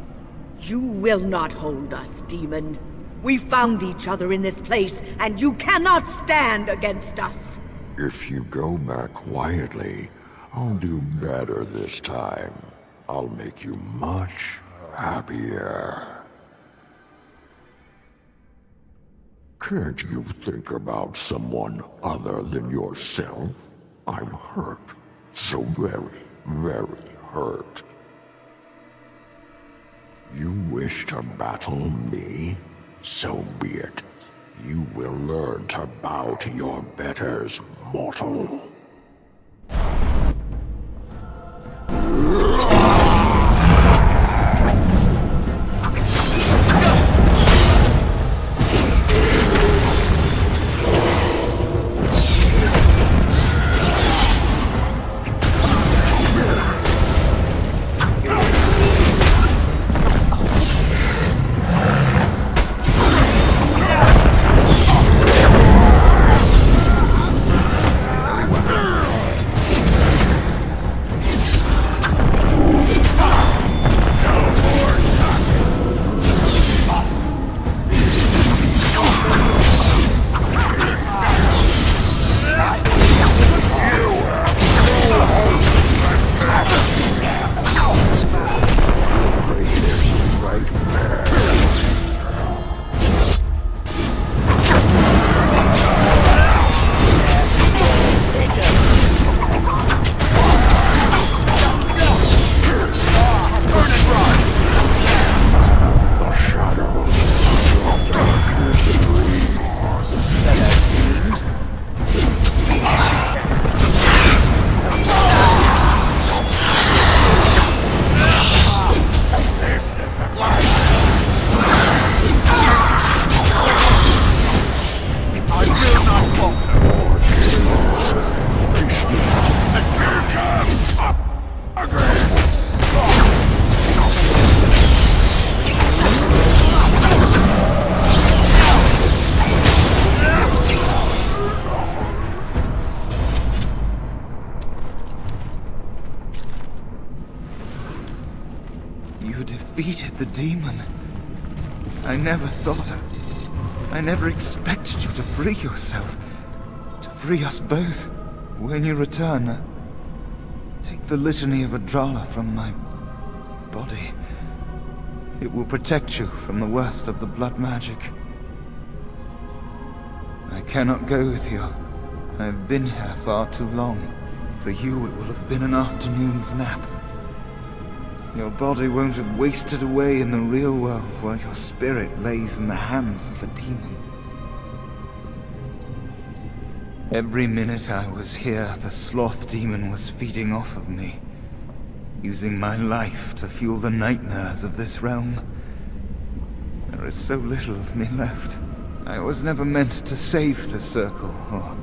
You will not hold us, demon. We found each other in this place, and you cannot stand against us. If you go back quietly, I'll do better this time. I'll make you much happier. Can't you think about someone other than yourself? I'm hurt. So very, very hurt. You wish to battle me? So be it. You will learn to bow to your betters, mortal. You defeated the demon. I never expected you to free yourself. To free us both. When you return, take the Litany of Adrala from my body. It will protect you from the worst of the blood magic. I cannot go with you. I've been here far too long. For you, it will have been an afternoon's nap. Your body won't have wasted away in the real world while your spirit lays in the hands of a demon. Every minute I was here, the sloth demon was feeding off of me, using my life to fuel the nightmares of this realm. There is so little of me left. I was never meant to save the Circle, or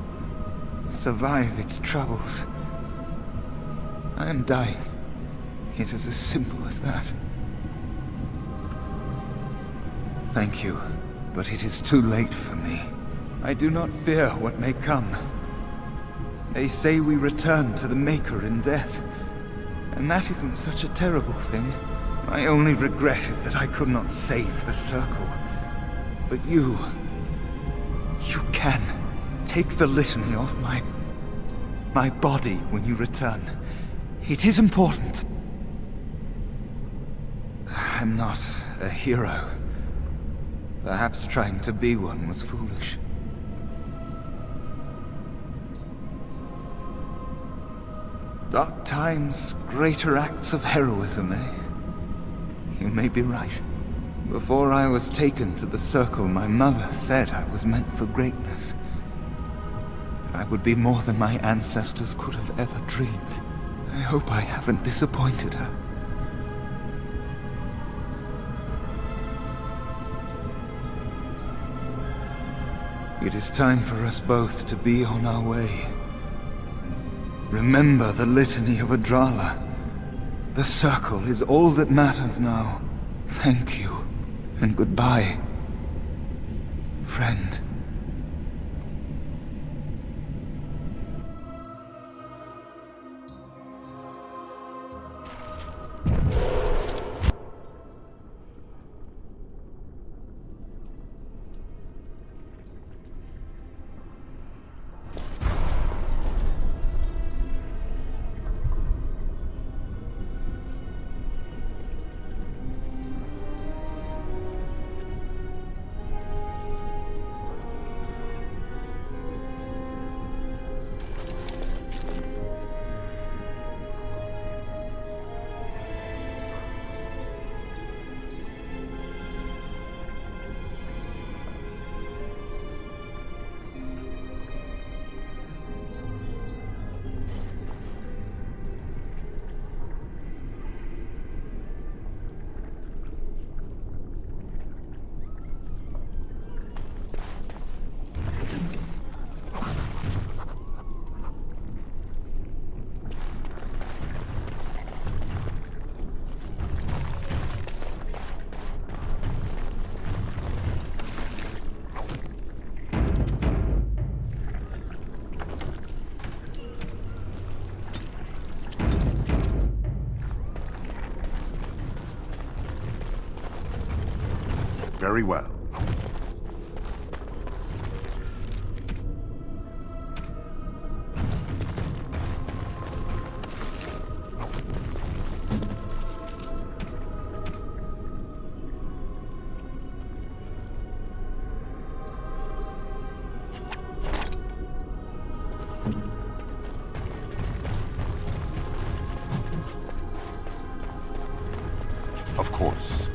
survive its troubles. I am dying. It is as simple as that. Thank you, but it is too late for me. I do not fear what may come. They say we return to the Maker in death, and that isn't such a terrible thing. My only regret is that I could not save the Circle. But you can. Take the Litany off my body when you return. It is important. I'm not a hero. Perhaps trying to be one was foolish. Dark times, greater acts of heroism, eh? You may be right. Before I was taken to the Circle, my mother said I was meant for greatness. That I would be more than my ancestors could have ever dreamed. I hope I haven't disappointed her. It is time for us both to be on our way. Remember the Litany of Adrala. The Circle is all that matters now. Thank you, and goodbye, friend. Very well. Of course.